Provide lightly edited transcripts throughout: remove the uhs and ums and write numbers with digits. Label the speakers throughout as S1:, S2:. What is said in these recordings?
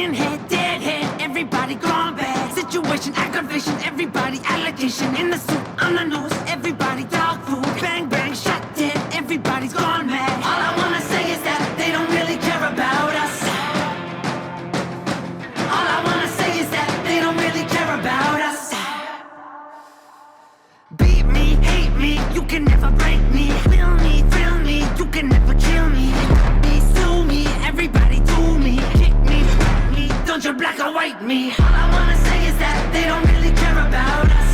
S1: skinhead, deadhead, everybody gone bad. Situation, aggravation, everybody allegation. In the suit, on the news, everybody dog food. Bang, bang, shot dead, everybody's gone mad. All I wanna say is that they don't really care about us. All I wanna say is that they don't really care about us. Beat me, hate me, you can never break me. Will me, thrill me, you can never kill me. Sue me, everybody do me. Kick me, fuck me, don't you black or white me. All I wanna say is that they don't really care about us.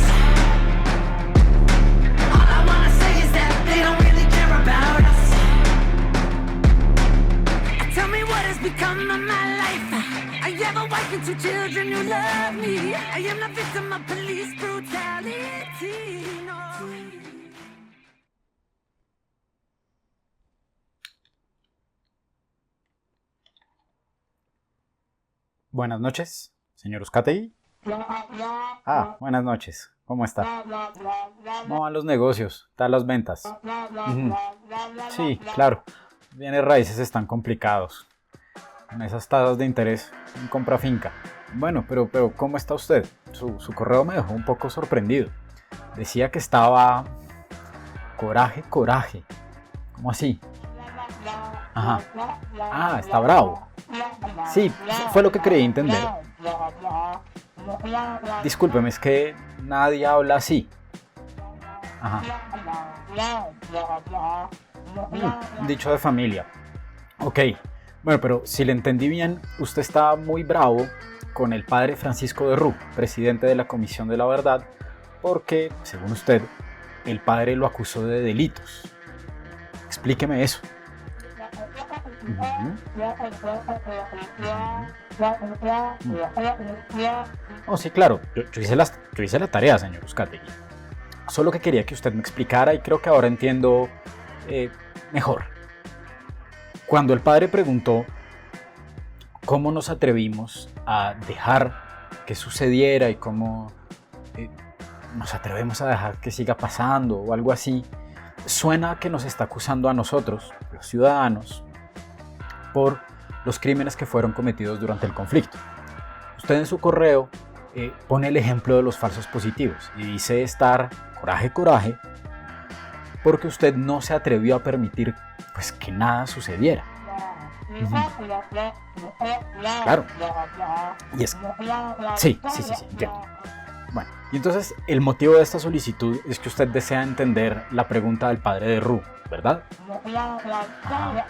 S1: All I wanna say is that they don't really care about us. Tell me what has become of my life. I have a wife and 2 children who love me. I am the victim of police brutality. No.
S2: Buenas noches, señor Uzcategui. Buenas noches. ¿Cómo está? ¿Cómo van los negocios? ¿Tal las ventas? Sí, claro. Bienes raíces están complicados. Con esas tasas de interés en compra finca. Bueno, pero ¿cómo está usted? Su correo me dejó un poco sorprendido. Decía que estaba... Coraje. ¿Cómo así? Ajá. Está bravo. Sí, fue lo que creí entender. Discúlpeme, es que nadie habla así. Ajá. Dicho de familia. Ok. Bueno, pero si le entendí bien, usted está muy bravo con el padre Francisco de Rú, presidente de la Comisión de la Verdad, porque, según usted, el padre lo acusó de delitos. Explíqueme eso. Oh, sí, claro. Yo hice la tarea, señor Uzcategui. Solo que quería que usted me explicara y creo que ahora entiendo mejor. Cuando el padre preguntó cómo nos atrevimos a dejar que sucediera y cómo nos atrevemos a dejar que siga pasando o algo así, suena que nos está acusando a nosotros, los ciudadanos, por los crímenes que fueron cometidos durante el conflicto. Usted en su correo pone el ejemplo de los falsos positivos y dice estar coraje porque usted no se atrevió a permitir pues que nada sucediera. Claro. Y es... Sí, entiendo. Bueno, y entonces el motivo de esta solicitud es que usted desea entender la pregunta del padre de Rú, ¿verdad? Ajá.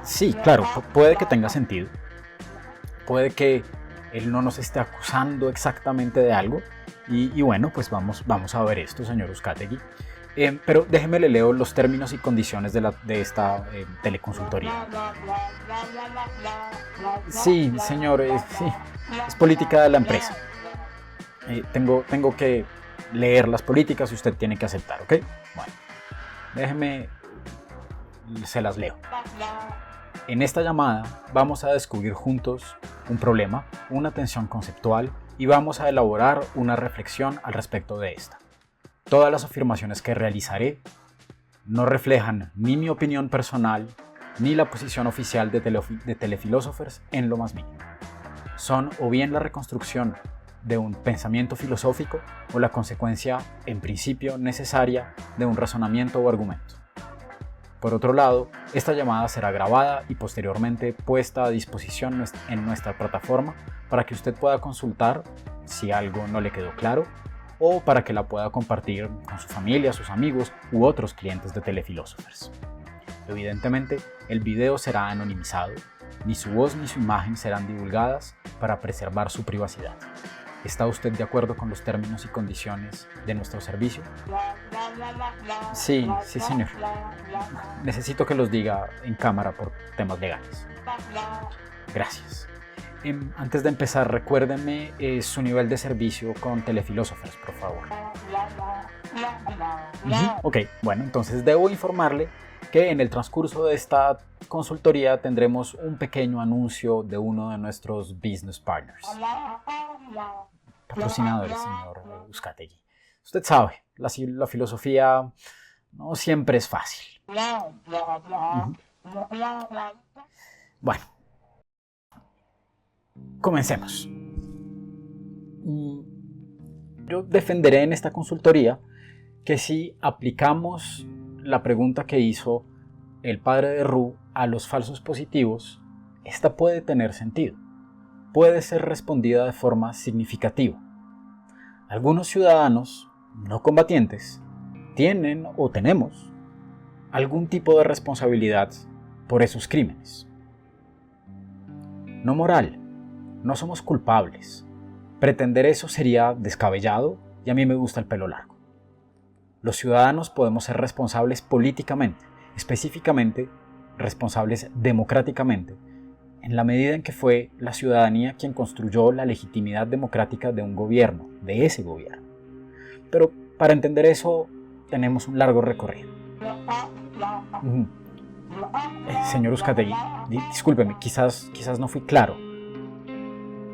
S2: Sí, claro, puede que tenga sentido. Puede que él no nos esté acusando exactamente de algo. Y bueno, pues vamos a ver esto, señor Uzcategui. Pero déjeme le leo los términos y condiciones de esta teleconsultoría. Sí, señor, sí, es política de la empresa. Tengo que leer las políticas y usted tiene que aceptar, ¿ok? Bueno, déjeme, se las leo. En esta llamada vamos a descubrir juntos un problema, una tensión conceptual y vamos a elaborar una reflexión al respecto de esta. Todas las afirmaciones que realizaré no reflejan ni mi opinión personal ni la posición oficial de Telefilósofers en lo más mínimo. Son o bien la reconstrucción de un pensamiento filosófico o la consecuencia, en principio necesaria, de un razonamiento o argumento. Por otro lado, esta llamada será grabada y posteriormente puesta a disposición en nuestra plataforma para que usted pueda consultar si algo no le quedó claro o para que la pueda compartir con su familia, sus amigos u otros clientes de Telefilósofers. Evidentemente, el video será anonimizado, ni su voz ni su imagen serán divulgadas para preservar su privacidad. ¿Está usted de acuerdo con los términos y condiciones de nuestro servicio? Sí, señor. Necesito que los diga en cámara por temas legales. Gracias. Antes de empezar, recuérdeme su nivel de servicio con Telefilósofers, por favor. Ok, bueno, entonces debo informarle que en el transcurso de esta consultoría tendremos un pequeño anuncio de uno de nuestros business partners. Patrocinadores, señor Uzcategui. Usted sabe, la filosofía no siempre es fácil. Bueno. comencemos. Yo defenderé en esta consultoría que si aplicamos la pregunta que hizo el padre de Roux a los falsos positivos, esta puede tener sentido. Puede ser respondida de forma significativa. Algunos ciudadanos no combatientes tienen o tenemos algún tipo de responsabilidad por esos crímenes. No moral, no somos culpables. Pretender eso sería descabellado y a mí me gusta el pelo largo. Los ciudadanos podemos ser responsables políticamente, específicamente responsables democráticamente, en la medida en que fue la ciudadanía quien construyó la legitimidad democrática de un gobierno, de ese gobierno. Pero para entender eso tenemos un largo recorrido. Señor Uzcategui, discúlpeme, quizás no fui claro.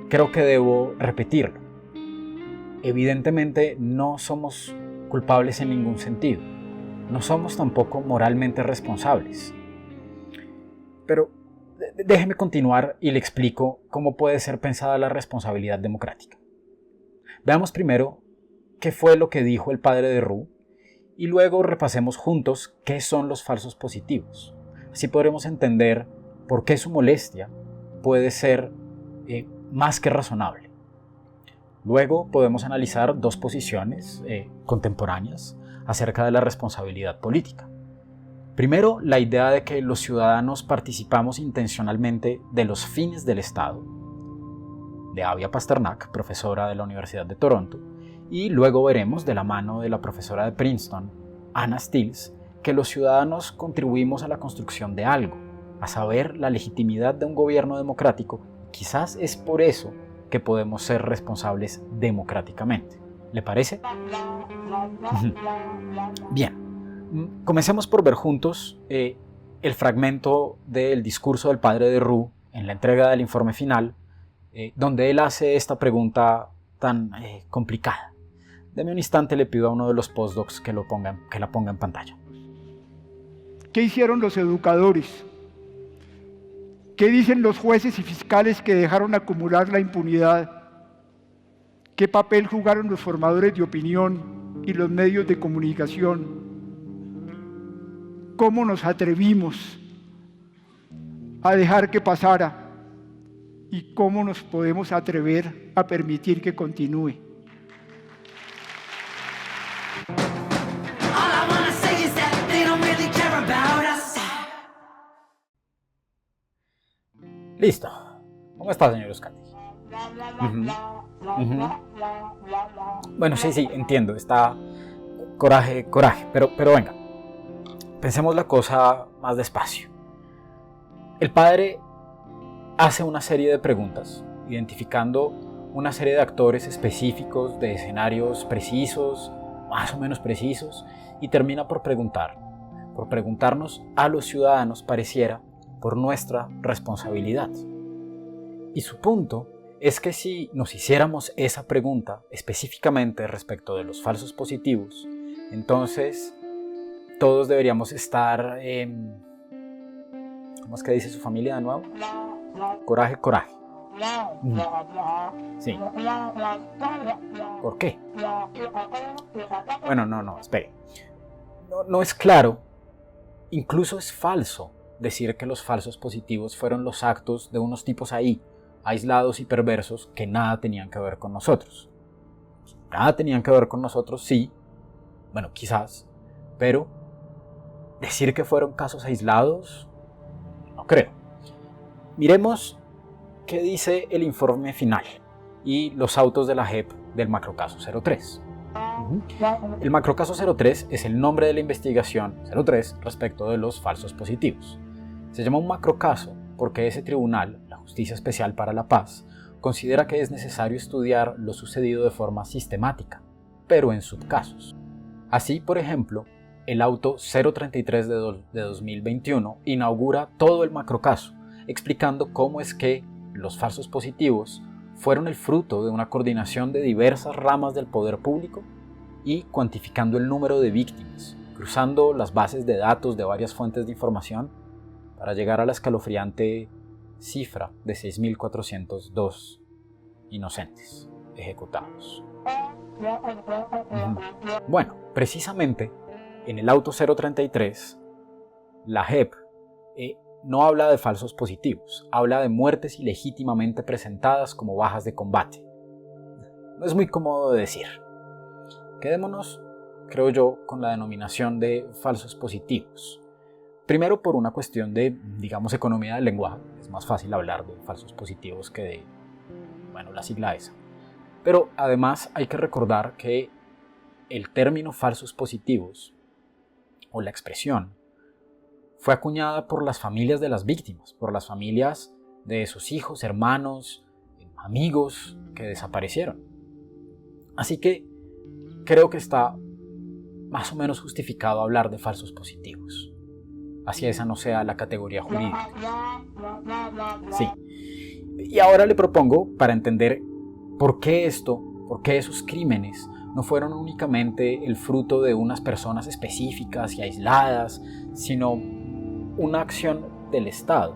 S2: Creo que debo repetirlo. Evidentemente no somos culpables en ningún sentido. No somos tampoco moralmente responsables. Pero déjeme continuar y le explico cómo puede ser pensada la responsabilidad democrática. Veamos primero qué fue lo que dijo el padre de Roux y luego repasemos juntos qué son los falsos positivos. Así podremos entender por qué su molestia puede ser más que razonable. Luego podemos analizar dos posiciones contemporáneas acerca de la responsabilidad política. Primero, la idea de que los ciudadanos participamos intencionalmente de los fines del Estado, de Avia Pasternak, profesora de la Universidad de Toronto, y luego veremos de la mano de la profesora de Princeton, Anna Stills, que los ciudadanos contribuimos a la construcción de algo, a saber, la legitimidad de un gobierno democrático. Quizás es por eso que podemos ser responsables democráticamente. ¿Le parece? Bien. Comencemos por ver juntos el fragmento del discurso del padre de Roux en la entrega del informe final, donde él hace esta pregunta tan complicada. Deme un instante, le pido a uno de los postdocs que la ponga en pantalla.
S3: ¿Qué hicieron los educadores? ¿Qué dicen los jueces y fiscales que dejaron acumular la impunidad? ¿Qué papel jugaron los formadores de opinión y los medios de comunicación? ¿Cómo nos atrevimos a dejar que pasara? ¿Y cómo nos podemos atrever a permitir que continúe?
S1: All I wanna say is that they don't really care about us.
S2: Listo. ¿Cómo está, señor Uzcategui? Bueno, sí, entiendo. Está coraje, pero venga. Pensemos la cosa más despacio. El padre hace una serie de preguntas, identificando una serie de actores específicos, de escenarios precisos, más o menos precisos, y termina por preguntarnos a los ciudadanos, pareciera, por nuestra responsabilidad. Y su punto es que si nos hiciéramos esa pregunta específicamente respecto de los falsos positivos, entonces todos deberíamos estar, ¿cómo es que dice su familia de nuevo? Coraje. Sí. ¿Por qué? Bueno, no, espere. No es claro, incluso es falso decir que los falsos positivos fueron los actos de unos tipos ahí, aislados y perversos, que nada tenían que ver con nosotros. Nada tenían que ver con nosotros, sí, bueno, quizás, pero decir que fueron casos aislados, no creo. Miremos qué dice el informe final y los autos de la JEP del macrocaso 03. El macrocaso 03 es el nombre de la investigación 03 respecto de los falsos positivos. Se llama un macrocaso porque ese tribunal, la Justicia Especial para la Paz, considera que es necesario estudiar lo sucedido de forma sistemática, pero en subcasos. Así, por ejemplo, el auto 033 de 2021 inaugura todo el macrocaso, explicando cómo es que los falsos positivos fueron el fruto de una coordinación de diversas ramas del poder público y cuantificando el número de víctimas, cruzando las bases de datos de varias fuentes de información para llegar a la escalofriante cifra de 6.402 inocentes ejecutados. Bueno, precisamente en el auto 033, la JEP no habla de falsos positivos, habla de muertes ilegítimamente presentadas como bajas de combate. No es muy cómodo de decir. Quedémonos, creo yo, con la denominación de falsos positivos. Primero por una cuestión de, digamos, economía del lenguaje. Es más fácil hablar de falsos positivos que de, la sigla esa. Pero además hay que recordar que el término falsos positivos, o la expresión, fue acuñada por las familias de las víctimas, por las familias de sus hijos, hermanos, amigos que desaparecieron. Así que creo que está más o menos justificado hablar de falsos positivos, así esa no sea la categoría jurídica. Sí. Y ahora le propongo, para entender por qué esos crímenes no fueron únicamente el fruto de unas personas específicas y aisladas, sino una acción del Estado,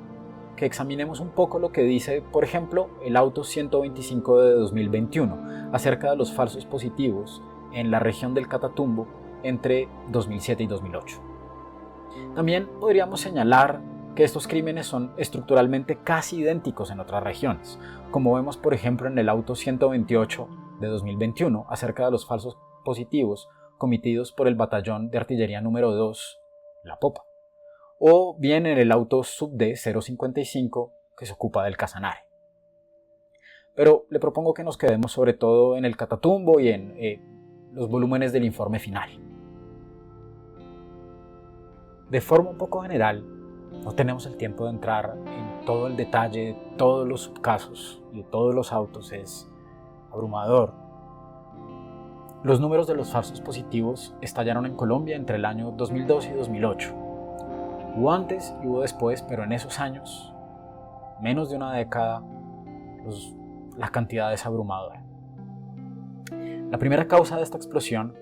S2: que examinemos un poco lo que dice, por ejemplo, el auto 125 de 2021 acerca de los falsos positivos en la región del Catatumbo entre 2007 y 2008. También podríamos señalar que estos crímenes son estructuralmente casi idénticos en otras regiones, como vemos por ejemplo en el auto 128 de 2021 acerca de los falsos positivos cometidos por el batallón de artillería número 2, La Popa, o bien en el auto sub-D 055 que se ocupa del Casanare. Pero le propongo que nos quedemos sobre todo en el Catatumbo y en los volúmenes del informe final. De forma un poco general, no tenemos el tiempo de entrar en todo el detalle de todos los subcasos y de todos los autos, es abrumador. Los números de los falsos positivos estallaron en Colombia entre el año 2002 y 2008. Hubo antes y hubo después, pero en esos años, menos de una década, la cantidad es abrumadora. La primera causa de esta explosión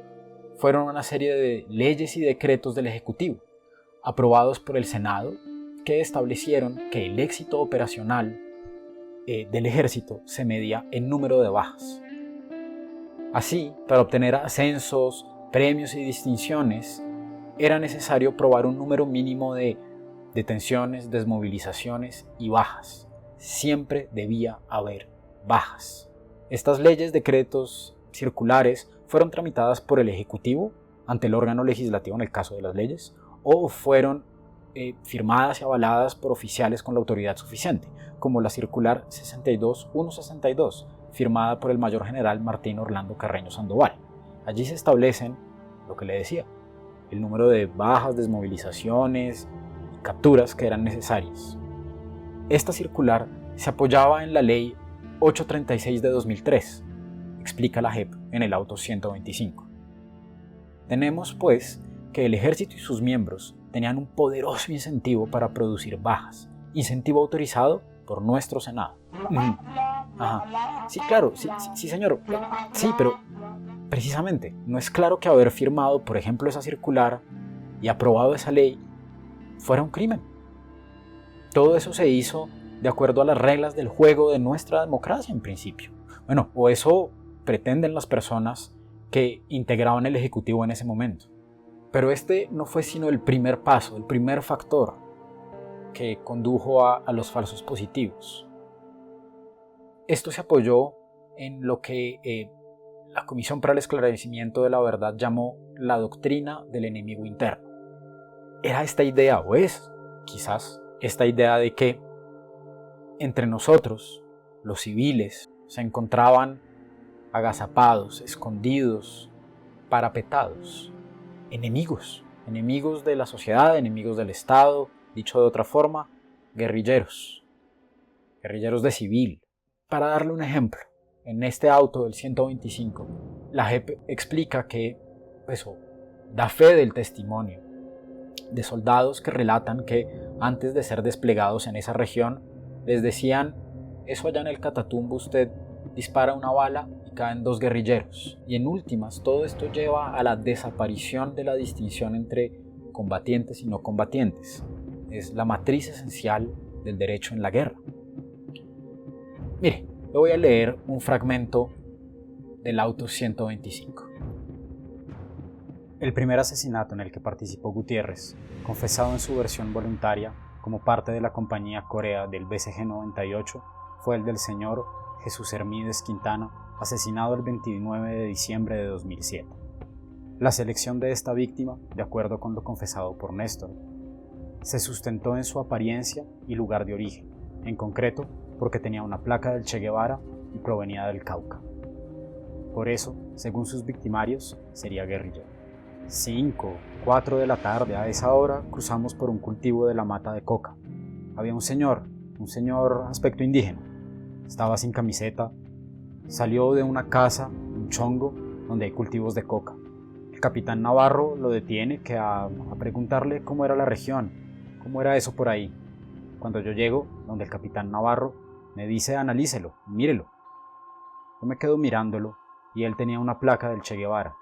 S2: fueron una serie de leyes y decretos del Ejecutivo, aprobados por el Senado, que establecieron que el éxito operacional del ejército se medía en número de bajas. Así, para obtener ascensos, premios y distinciones, era necesario probar un número mínimo de detenciones, desmovilizaciones y bajas. Siempre debía haber bajas. Estas leyes, decretos, circulares fueron tramitadas por el Ejecutivo ante el órgano legislativo en el caso de las leyes, o fueron firmadas y avaladas por oficiales con la autoridad suficiente, como la circular 62162, firmada por el mayor general Martín Orlando Carreño Sandoval. Allí se establecen, lo que le decía, el número de bajas, desmovilizaciones y capturas que eran necesarias. Esta circular se apoyaba en la ley 836 de 2003, explica la JEP en el auto 125. Tenemos, pues, que el ejército y sus miembros tenían un poderoso incentivo para producir bajas, incentivo autorizado por nuestro Senado. Ajá. Sí, claro, sí señor, sí, pero precisamente no es claro que haber firmado, por ejemplo, esa circular y aprobado esa ley fuera un crimen. Todo eso se hizo de acuerdo a las reglas del juego de nuestra democracia en principio. Bueno, o eso pretenden las personas que integraban el Ejecutivo en ese momento. Pero este no fue sino el primer paso, el primer factor que condujo a los falsos positivos. Esto se apoyó en lo que la Comisión para el Esclarecimiento de la Verdad llamó la doctrina del enemigo interno. Era esta idea, o es quizás esta idea de que entre nosotros, los civiles, se encontraban agazapados, escondidos, parapetados, enemigos de la sociedad, enemigos del Estado, dicho de otra forma, guerrilleros de civil. Para darle un ejemplo, en este auto del 125, la JEP explica que eso da fe del testimonio de soldados que relatan que antes de ser desplegados en esa región les decían: eso allá en el Catatumbo usted dispara una bala y caen 2 guerrilleros. Y en últimas, todo esto lleva a la desaparición de la distinción entre combatientes y no combatientes. Es la matriz esencial del derecho en la guerra. Mire, le voy a leer un fragmento del auto 125. El primer asesinato en el que participó Gutiérrez, confesado en su versión voluntaria como parte de la compañía Corea del BCG 98, fue el del señor Jesús Hermídez Quintana, asesinado el 29 de diciembre de 2007. La selección de esta víctima, de acuerdo con lo confesado por Néstor, se sustentó en su apariencia y lugar de origen, en concreto porque tenía una placa del Che Guevara y provenía del Cauca. Por eso, según sus victimarios, sería guerrillero. 4 de la tarde, a esa hora cruzamos por un cultivo de la mata de coca. Había un señor aspecto indígena, estaba sin camiseta, salió de una casa, un chongo, donde hay cultivos de coca. El capitán Navarro lo detiene a preguntarle cómo era la región, cómo era eso por ahí. Cuando yo llego, donde el capitán Navarro me dice analícelo, mírelo. Yo me quedo mirándolo y él tenía una placa del Che Guevara.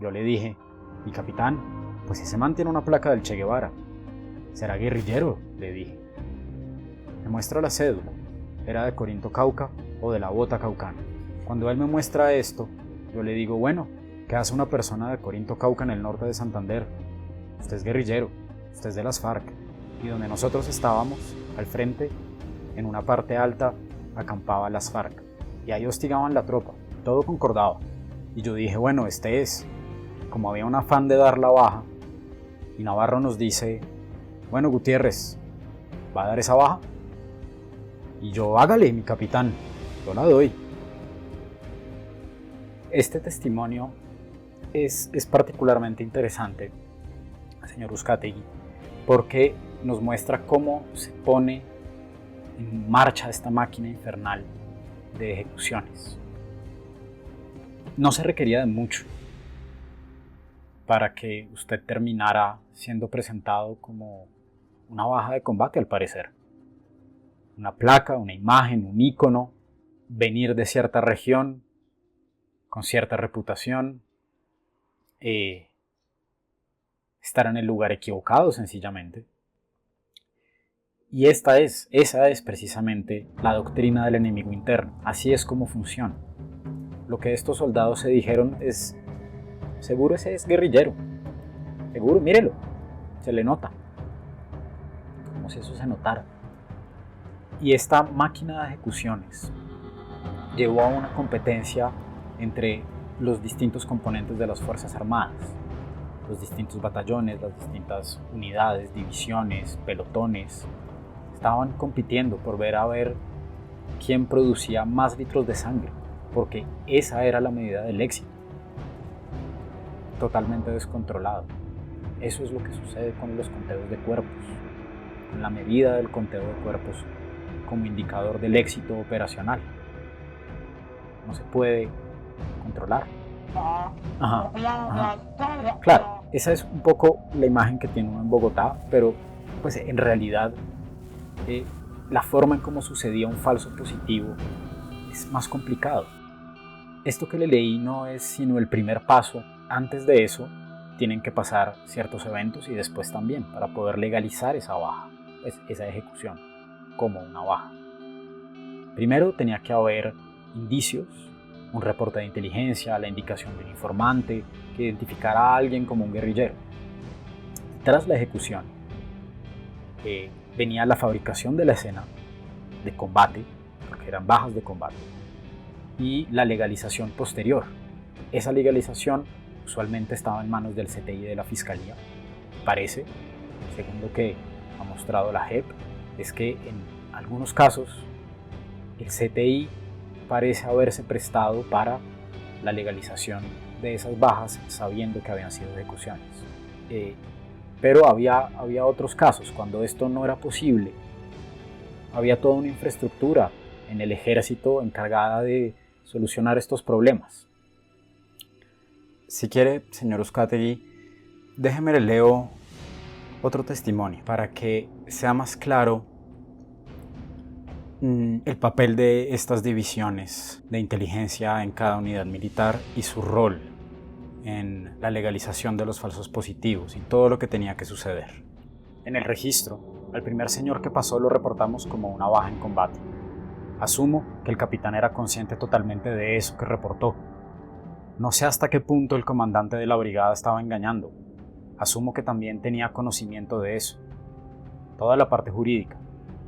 S2: Yo le dije, mi capitán, pues ese man tiene una placa del Che Guevara. ¿Será guerrillero?, le dije. Me muestra la cédula, era de Corinto Cauca o de la Bota Caucana. Cuando él me muestra esto, yo le digo, bueno, ¿qué hace una persona de Corinto Cauca en el norte de Santander? Usted es guerrillero, usted es de las FARC. Y donde nosotros estábamos, al frente, en una parte alta, acampaba las FARC. Y ahí hostigaban la tropa, todo concordaba. Y yo dije, bueno, este es. Como había un afán de dar la baja, y Navarro nos dice, bueno, Gutiérrez, ¿va a dar esa baja? Y yo, hágale, mi capitán, yo la doy. Este testimonio es particularmente interesante, señor Uzcategui, porque nos muestra cómo se pone en marcha esta máquina infernal de ejecuciones. No se requería de mucho para que usted terminara siendo presentado como una baja de combate, al parecer. Una placa, una imagen, un ícono, venir de cierta región, con cierta reputación, estar en el lugar equivocado, sencillamente. Y esa es precisamente la doctrina del enemigo interno. Así es como funciona. Lo que estos soldados se dijeron es, seguro ese es guerrillero, seguro, mírelo, se le nota, como si eso se notara. Y esta máquina de ejecuciones llevó a una competencia entre los distintos componentes de las Fuerzas Armadas, los distintos batallones, las distintas unidades, divisiones, pelotones. Estaban compitiendo por ver quién producía más litros de sangre, porque esa era la medida del éxito. Totalmente descontrolado. Eso es lo que sucede con los conteos de cuerpos, con la medida del conteo de cuerpos como indicador del éxito operacional. No se puede controlar. Claro, esa es un poco la imagen que tiene uno en Bogotá, pero pues en realidad la forma en cómo sucedía un falso positivo es más complicado. Esto que le leí no es sino el primer paso. Antes de eso tienen que pasar ciertos eventos y después también para poder legalizar esa baja, pues esa ejecución como una baja. Primero tenía que haber indicios, un reporte de inteligencia, la indicación de un informante que identificara a alguien como un guerrillero. Tras la ejecución venía la fabricación de la escena de combate, porque eran bajas de combate, y la legalización posterior. Esa legalización usualmente estaba en manos del CTI de la Fiscalía. Parece, según lo que ha mostrado la JEP, es que en algunos casos el CTI parece haberse prestado para la legalización de esas bajas sabiendo que habían sido ejecuciones. Pero había otros casos cuando esto no era posible. Había toda una infraestructura en el ejército encargada de solucionar estos problemas. Si quiere, señor Uzcategui, déjeme le leo otro testimonio para que sea más claro el papel de estas divisiones de inteligencia en cada unidad militar y su rol en la legalización de los falsos positivos y todo lo que tenía que suceder. En el registro Al primer señor que pasó lo reportamos como una baja en combate. Asumo que el capitán era consciente totalmente de eso que reportó. No sé hasta qué punto el comandante de la brigada estaba engañando. Asumo que también tenía conocimiento de eso. Toda la parte jurídica,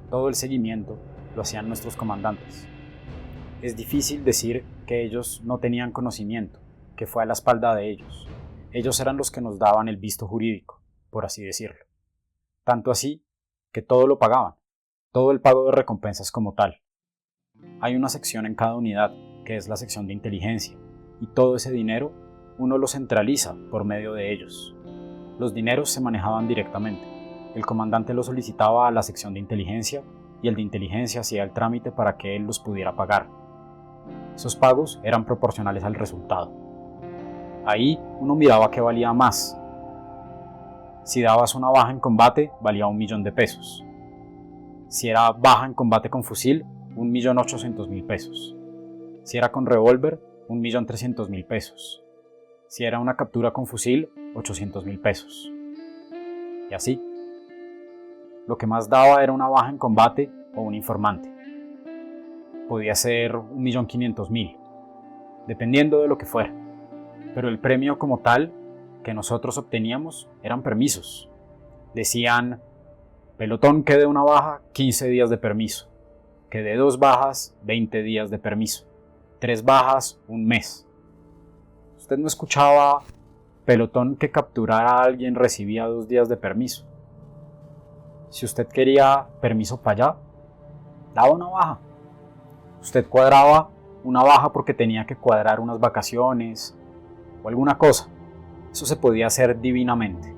S2: todo el seguimiento, lo hacían nuestros comandantes. Es difícil decir que ellos no tenían conocimiento, que fue a la espalda de ellos. Ellos eran los que nos daban el visto jurídico, por así decirlo. Tanto así que todo lo pagaban, todo el pago de recompensas como tal. Hay una sección en cada unidad, que es la sección de inteligencia, y todo ese dinero uno lo centraliza por medio de ellos. Los dineros se manejaban directamente. El comandante lo solicitaba a la sección de inteligencia y el de inteligencia hacía el trámite para que él los pudiera pagar. Esos pagos eran proporcionales al resultado. Ahí uno miraba qué valía más. Si dabas una baja en combate, valía 1.000.000 de pesos. Si era baja en combate con fusil, 1.800.000 pesos. Si era con revólver, 1.300.000 pesos. Si era una captura con fusil, 800.000 pesos. Y así. Lo que más daba era una baja en combate o un informante. Podía ser 1.500.000, dependiendo de lo que fuera. Pero el premio como tal que nosotros obteníamos eran permisos. Decían, pelotón que dé una baja, 15 días de permiso. Que dé 2 bajas, 20 días de permiso. 3 bajas, 1 mes. Usted no escuchaba pelotón que capturara a alguien recibía 2 días de permiso. Si usted quería permiso para allá, daba una baja. Usted cuadraba una baja porque tenía que cuadrar unas vacaciones o alguna cosa. Eso se podía hacer divinamente.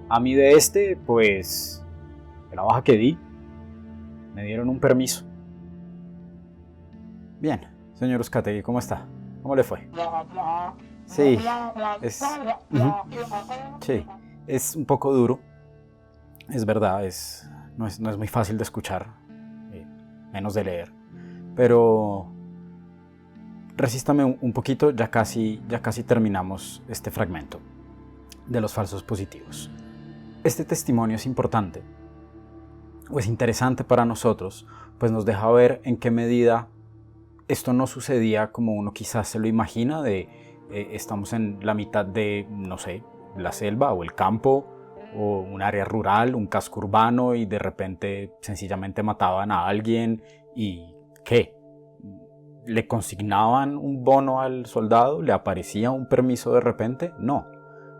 S2: A mí de pues, de la baja que di, me dieron un permiso. Bien, señor Uzcategui, ¿cómo está? ¿Cómo le fue? Sí, es un poco duro. Es verdad, no es muy fácil de escuchar, menos de leer. Pero resístame un poquito, ya casi terminamos este fragmento de los falsos positivos. Este testimonio es importante, o es interesante para nosotros, pues nos deja ver en qué medida esto no sucedía como uno quizás se lo imagina, estamos en la mitad de, no sé, la selva o el campo, o un área rural, un casco urbano, y de repente sencillamente mataban a alguien y ¿qué? ¿Le consignaban un bono al soldado? ¿Le aparecía un permiso de repente? No.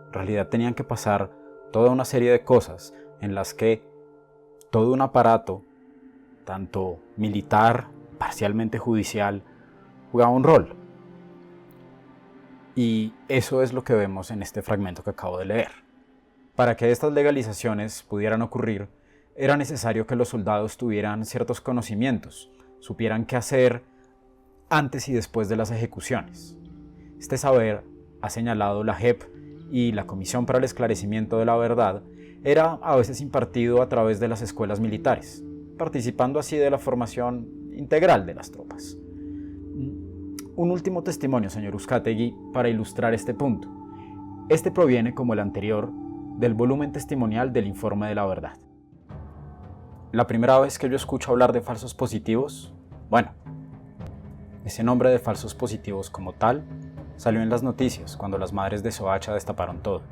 S2: En realidad tenían que pasar toda una serie de cosas en las que todo un aparato, tanto militar, parcialmente judicial, jugaba un rol. Y eso es lo que vemos en este fragmento que acabo de leer. Para que estas legalizaciones pudieran ocurrir, era necesario que los soldados tuvieran ciertos conocimientos, supieran qué hacer antes y después de las ejecuciones. Este saber, ha señalado la JEP y la Comisión para el Esclarecimiento de la Verdad, era a veces impartido a través de las escuelas militares, participando así de la formación integral de las tropas. Un último testimonio, señor Uzcategui, para ilustrar este punto. Este proviene, como el anterior, del volumen testimonial del Informe de la Verdad. La primera vez que yo escucho hablar de falsos positivos, bueno, ese nombre de falsos positivos como tal salió en las noticias cuando las madres de Soacha destaparon todo.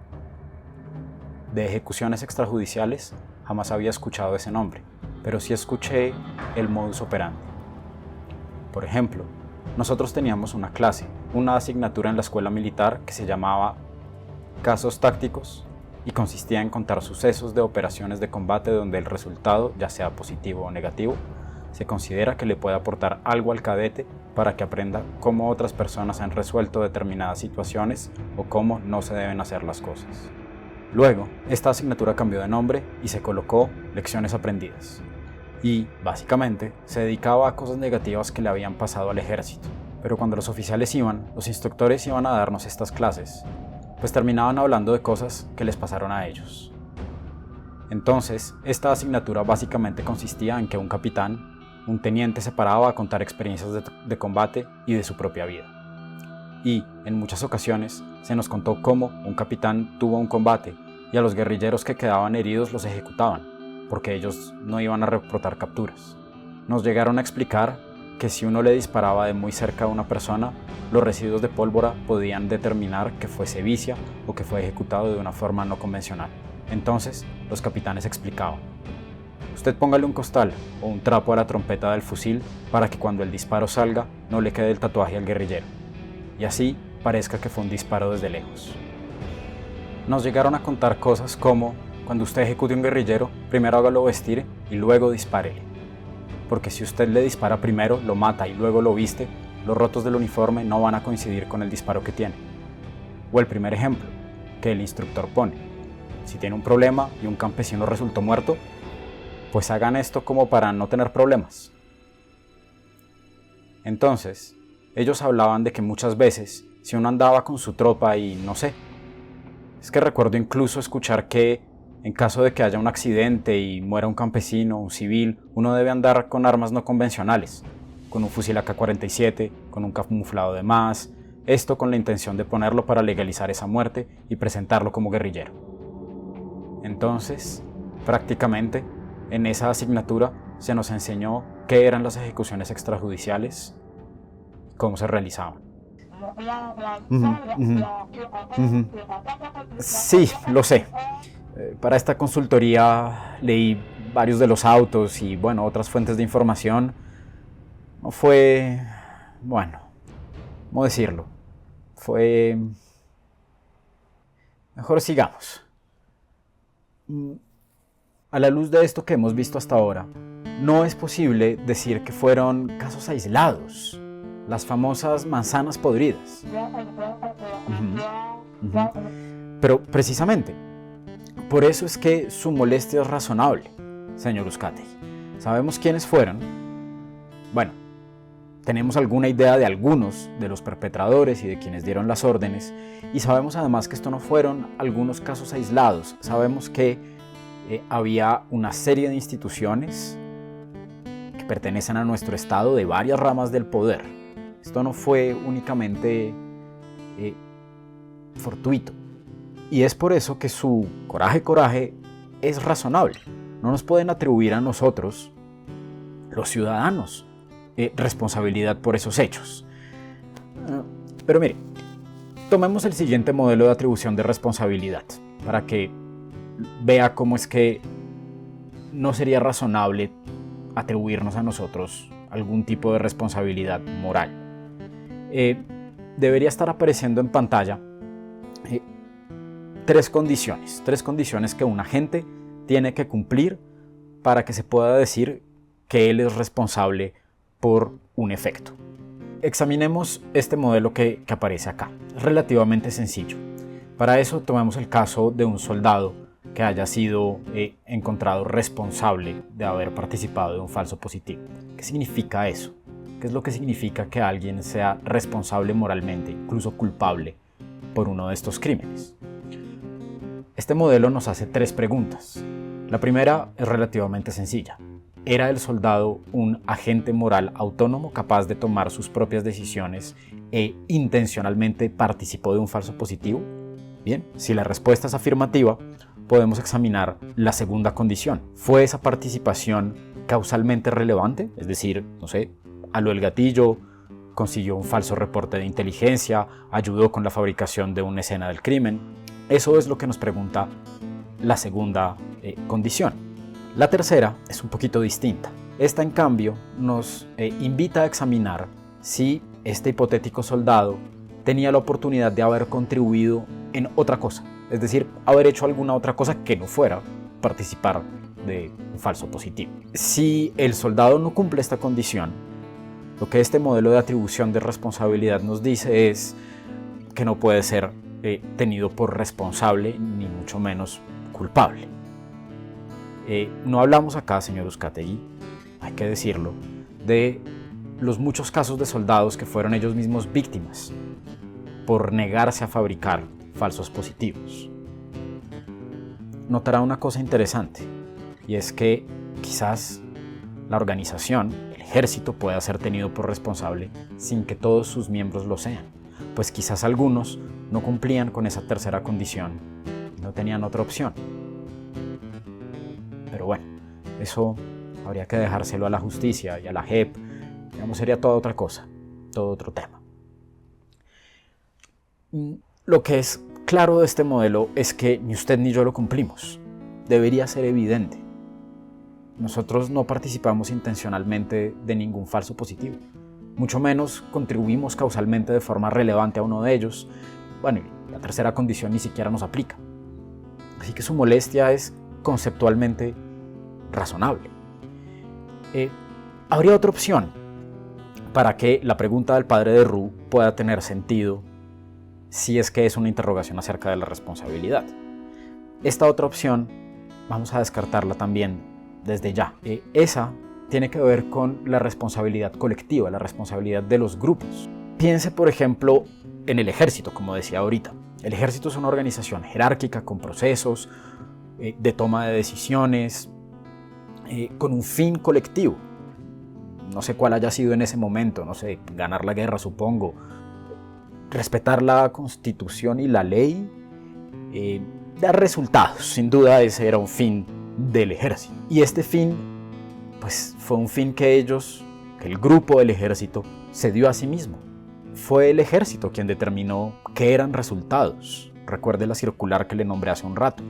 S2: De ejecuciones extrajudiciales jamás había escuchado ese nombre, pero sí escuché el modus operandi. Por ejemplo, nosotros teníamos una clase, una asignatura en la escuela militar que se llamaba Casos Tácticos, y consistía en contar sucesos de operaciones de combate donde el resultado, ya sea positivo o negativo, se considera que le puede aportar algo al cadete para que aprenda cómo otras personas han resuelto determinadas situaciones o cómo no se deben hacer las cosas. Luego, esta asignatura cambió de nombre y se colocó Lecciones Aprendidas. Y, básicamente, se dedicaba a cosas negativas que le habían pasado al ejército. Pero cuando los oficiales iban, los instructores iban a darnos estas clases, pues terminaban hablando de cosas que les pasaron a ellos. Entonces, esta asignatura básicamente consistía en que un capitán, un teniente, se paraba a contar experiencias de combate y de su propia vida. Y, en muchas ocasiones, se nos contó cómo un capitán tuvo un combate y a los guerrilleros que quedaban heridos los ejecutaban. porque ellos no iban a reportar capturas. Nos llegaron a explicar que si uno le disparaba de muy cerca a una persona, los residuos de pólvora podían determinar que fue sevicia o que fue ejecutado de una forma no convencional. Entonces, los capitanes explicaban: usted póngale un costal o un trapo a la trompeta del fusil para que cuando el disparo salga no le quede el tatuaje al guerrillero, y así parezca que fue un disparo desde lejos. Nos llegaron a contar cosas como: cuando usted ejecute un guerrillero, primero hágalo vestir y luego dispárele, porque si usted le dispara primero, lo mata y luego lo viste, los rotos del uniforme no van a coincidir con el disparo que tiene. O el primer ejemplo que el instructor pone: si tiene un problema y un campesino resultó muerto, pues hagan esto como para no tener problemas. Entonces, ellos hablaban de que muchas veces, si uno andaba con su tropa y no sé, es que recuerdo incluso escuchar que en caso de que haya un accidente y muera un campesino, un civil, uno debe andar con armas no convencionales, con un fusil AK-47, con un camuflado de más, esto con la intención de ponerlo para legalizar esa muerte y presentarlo como guerrillero. Entonces, prácticamente, en esa asignatura se nos enseñó qué eran las ejecuciones extrajudiciales, cómo se realizaban. Sí, lo sé. Para esta consultoría leí varios de los autos y, bueno, otras fuentes de información. No fue, bueno, ¿cómo decirlo? Fue... Mejor sigamos. A la luz de esto que hemos visto hasta ahora, no es posible decir que fueron casos aislados, las famosas manzanas podridas. Pero precisamente, por eso es que su molestia es razonable, señor Uzcategui. ¿Sabemos quiénes fueron? Bueno, tenemos alguna idea de algunos de los perpetradores y de quienes dieron las órdenes, y sabemos además que esto no fueron algunos casos aislados. Sabemos que había una serie de instituciones que pertenecen a nuestro Estado de varias ramas del poder. Esto no fue únicamente fortuito. Y es por eso que su coraje es razonable. No nos pueden atribuir a nosotros, los ciudadanos, responsabilidad por esos hechos. Pero mire, tomemos el siguiente modelo de atribución de responsabilidad para que vea cómo es que no sería razonable atribuirnos a nosotros algún tipo de responsabilidad moral. Debería estar apareciendo en pantalla tres condiciones que un agente tiene que cumplir para que se pueda decir que él es responsable por un efecto. Examinemos este modelo que aparece acá. Es relativamente sencillo. Para eso tomemos el caso de un soldado que haya sido encontrado responsable de haber participado de un falso positivo. ¿Qué significa eso? ¿Qué es lo que significa que alguien sea responsable moralmente, incluso culpable, por uno de estos crímenes? Este modelo nos hace tres preguntas. La primera es relativamente sencilla. ¿Era el soldado un agente moral autónomo capaz de tomar sus propias decisiones e intencionalmente participó de un falso positivo? Bien, si la respuesta es afirmativa, podemos examinar la segunda condición. ¿Fue esa participación causalmente relevante? Es decir, no sé, aló el gatillo, consiguió un falso reporte de inteligencia, ayudó con la fabricación de una escena del crimen. Eso es lo que nos pregunta la segunda condición. La tercera es un poquito distinta. Esta, en cambio, nos invita a examinar si este hipotético soldado tenía la oportunidad de haber contribuido en otra cosa, es decir, haber hecho alguna otra cosa que no fuera participar de un falso positivo. Si el soldado no cumple esta condición, lo que este modelo de atribución de responsabilidad nos dice es que no puede ser tenido por responsable, ni mucho menos culpable. No hablamos acá, señor Uzcategui, hay que decirlo, de los muchos casos de soldados que fueron ellos mismos víctimas por negarse a fabricar falsos positivos. Notará una cosa interesante, y es que quizás la organización, el ejército, pueda ser tenido por responsable sin que todos sus miembros lo sean, pues quizás algunos no cumplían con esa tercera condición y no tenían otra opción. Pero bueno, Eso habría que dejárselo a la justicia y a la JEP. Digamos, sería toda otra cosa, todo otro tema. Lo que es claro de este modelo es que ni usted ni yo lo cumplimos. Debería ser evidente. Nosotros no participamos intencionalmente de ningún falso positivo. Mucho menos contribuimos causalmente de forma relevante a uno de ellos. Bueno, y la tercera condición ni siquiera nos aplica. Así que su molestia es conceptualmente razonable. Habría otra opción para que la pregunta del padre de Roux pueda tener sentido si es que es una interrogación acerca de la responsabilidad. Esta otra opción vamos a descartarla también desde ya. Esa tiene que ver con la responsabilidad colectiva, la responsabilidad de los grupos. Piense, por ejemplo, en el ejército, como decía ahorita. El ejército es una organización jerárquica con procesos de toma de decisiones, con un fin colectivo. No sé cuál haya sido en ese momento, no sé, ganar la guerra, supongo, respetar la Constitución y la ley, dar resultados. Sin duda ese era un fin del ejército. Y este fin, pues fue un fin que el grupo del ejército, se dio a sí mismo. Fue el ejército quien determinó qué eran resultados. Recuerde la circular que le nombré hace un rato.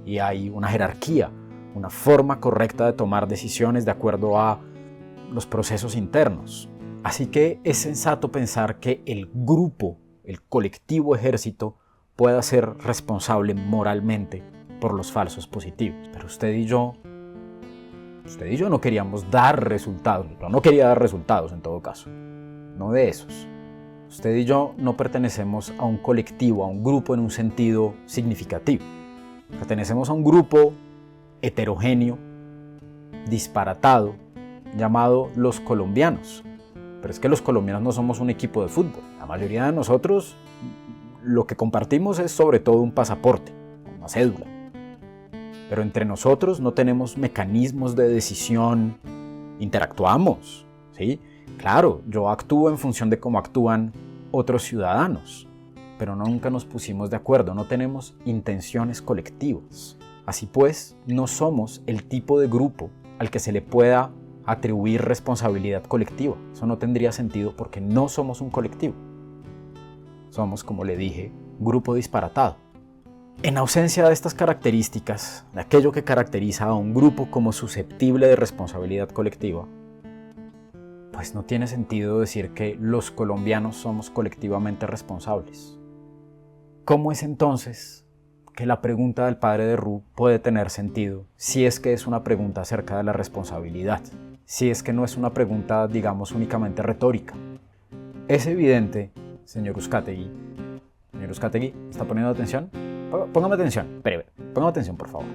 S2: Y hay una jerarquía, una forma correcta de tomar decisiones de acuerdo a los procesos internos. Así que es sensato pensar que el grupo, el colectivo ejército, pueda ser responsable moralmente por los falsos positivos. Pero usted y yo no queríamos dar resultados. Yo no quería dar resultados en todo caso, no de esos. Usted y yo no pertenecemos a un colectivo, a un grupo en un sentido significativo. Pertenecemos a un grupo heterogéneo, disparatado, llamado los colombianos. Pero es que los colombianos no somos un equipo de fútbol. La mayoría de nosotros lo que compartimos es sobre todo un pasaporte, una cédula. Pero entre nosotros no tenemos mecanismos de decisión, interactuamos, ¿sí? Claro, yo actúo en función de cómo actúan otros ciudadanos, pero nunca nos pusimos de acuerdo, no tenemos intenciones colectivas. Así pues, no somos el tipo de grupo al que se le pueda atribuir responsabilidad colectiva. Eso no tendría sentido porque no somos un colectivo. Somos, como le dije, un grupo disparatado. En ausencia de estas características, de aquello que caracteriza a un grupo como susceptible de responsabilidad colectiva, pues no tiene sentido decir que los colombianos somos colectivamente responsables. ¿Cómo es entonces que la pregunta del padre de Roux puede tener sentido si es que es una pregunta acerca de la responsabilidad? Si es que no es una pregunta, digamos, únicamente retórica. Es evidente, señor Uzcategui. Señor Uzcategui, ¿está poniendo atención? Póngame atención, póngame atención, por favor.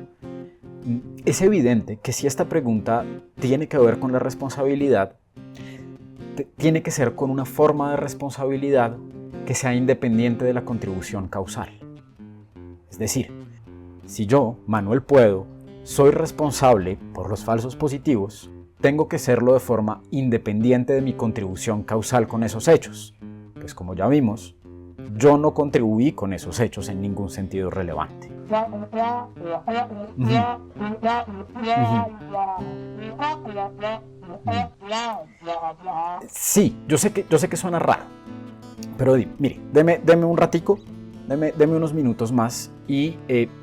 S2: Es evidente que si esta pregunta tiene que ver con la responsabilidad, tiene que ser con una forma de responsabilidad que sea independiente de la contribución causal. Es decir, si yo, Manuel Puedo, soy responsable por los falsos positivos, tengo que serlo de forma independiente de mi contribución causal con esos hechos. Pues como ya vimos, yo no contribuí con esos hechos en ningún sentido relevante. Sí, yo sé que suena raro, pero mire, deme un ratico, deme unos minutos más y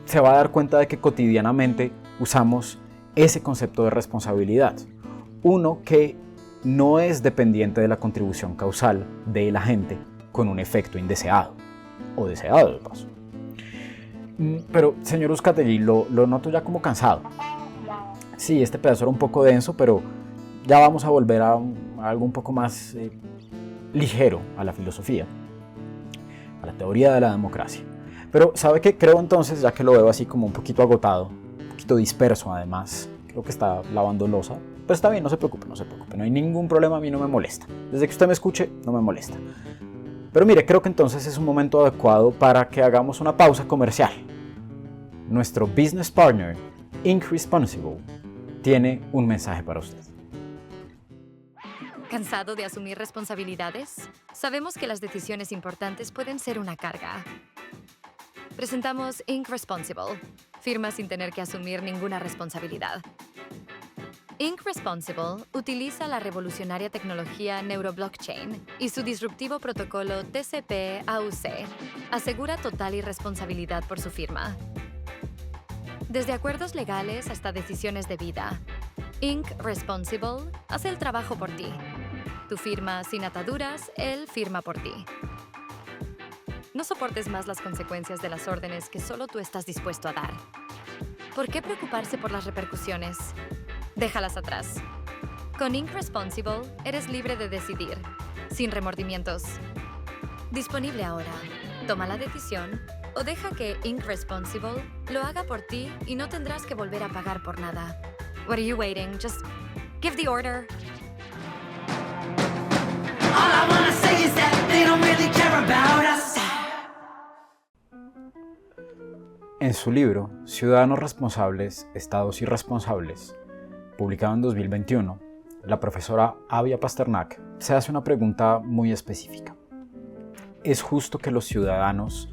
S2: se va a dar cuenta de que cotidianamente usamos ese concepto de responsabilidad. Uno que no es dependiente de la contribución causal del agente con un efecto indeseado o deseado de paso. Pero, señor Uzcategui, lo noto ya como cansado. Sí, este pedazo era un poco denso, pero ya vamos a volver a algo un poco más ligero a la filosofía, a la teoría de la democracia. Pero, ¿sabe qué? Creo entonces, ya que lo veo así como un poquito agotado, un poquito disperso además, creo que está lavando losa. Pero está bien, no se preocupe, no hay ningún problema, a mí no me molesta. Desde que usted me escuche, no me molesta. Pero mire, creo que entonces es un momento adecuado para que hagamos una pausa comercial. Nuestro business partner, Inc. Responsible, tiene un mensaje para usted.
S4: ¿Cansado de asumir responsabilidades? Sabemos que las decisiones importantes pueden ser una carga. Presentamos Inc. Responsible, firma sin tener que asumir ninguna responsabilidad. Inc. Responsible utiliza la revolucionaria tecnología neuroblockchain y su disruptivo protocolo TCP/AUC asegura total irresponsabilidad por su firma. Desde acuerdos legales hasta decisiones de vida, Inc. Responsible hace el trabajo por ti. Tu firma sin ataduras, él firma por ti. No soportes más las consecuencias de las órdenes que solo tú estás dispuesto a dar. ¿Por qué preocuparse por las repercusiones? Déjalas atrás. Con Inc. Responsible, eres libre de decidir, sin remordimientos. Disponible ahora. Toma la decisión o deja que Inc. Responsible lo haga por ti y no tendrás que volver a pagar por nada. What are you waiting? Just give the order.
S1: All I wanna say is that they don't really care about us.
S2: En su libro Ciudadanos Responsables, Estados Irresponsables, publicado en 2021, la profesora Avia Pasternak se hace una pregunta muy específica. ¿Es justo que los ciudadanos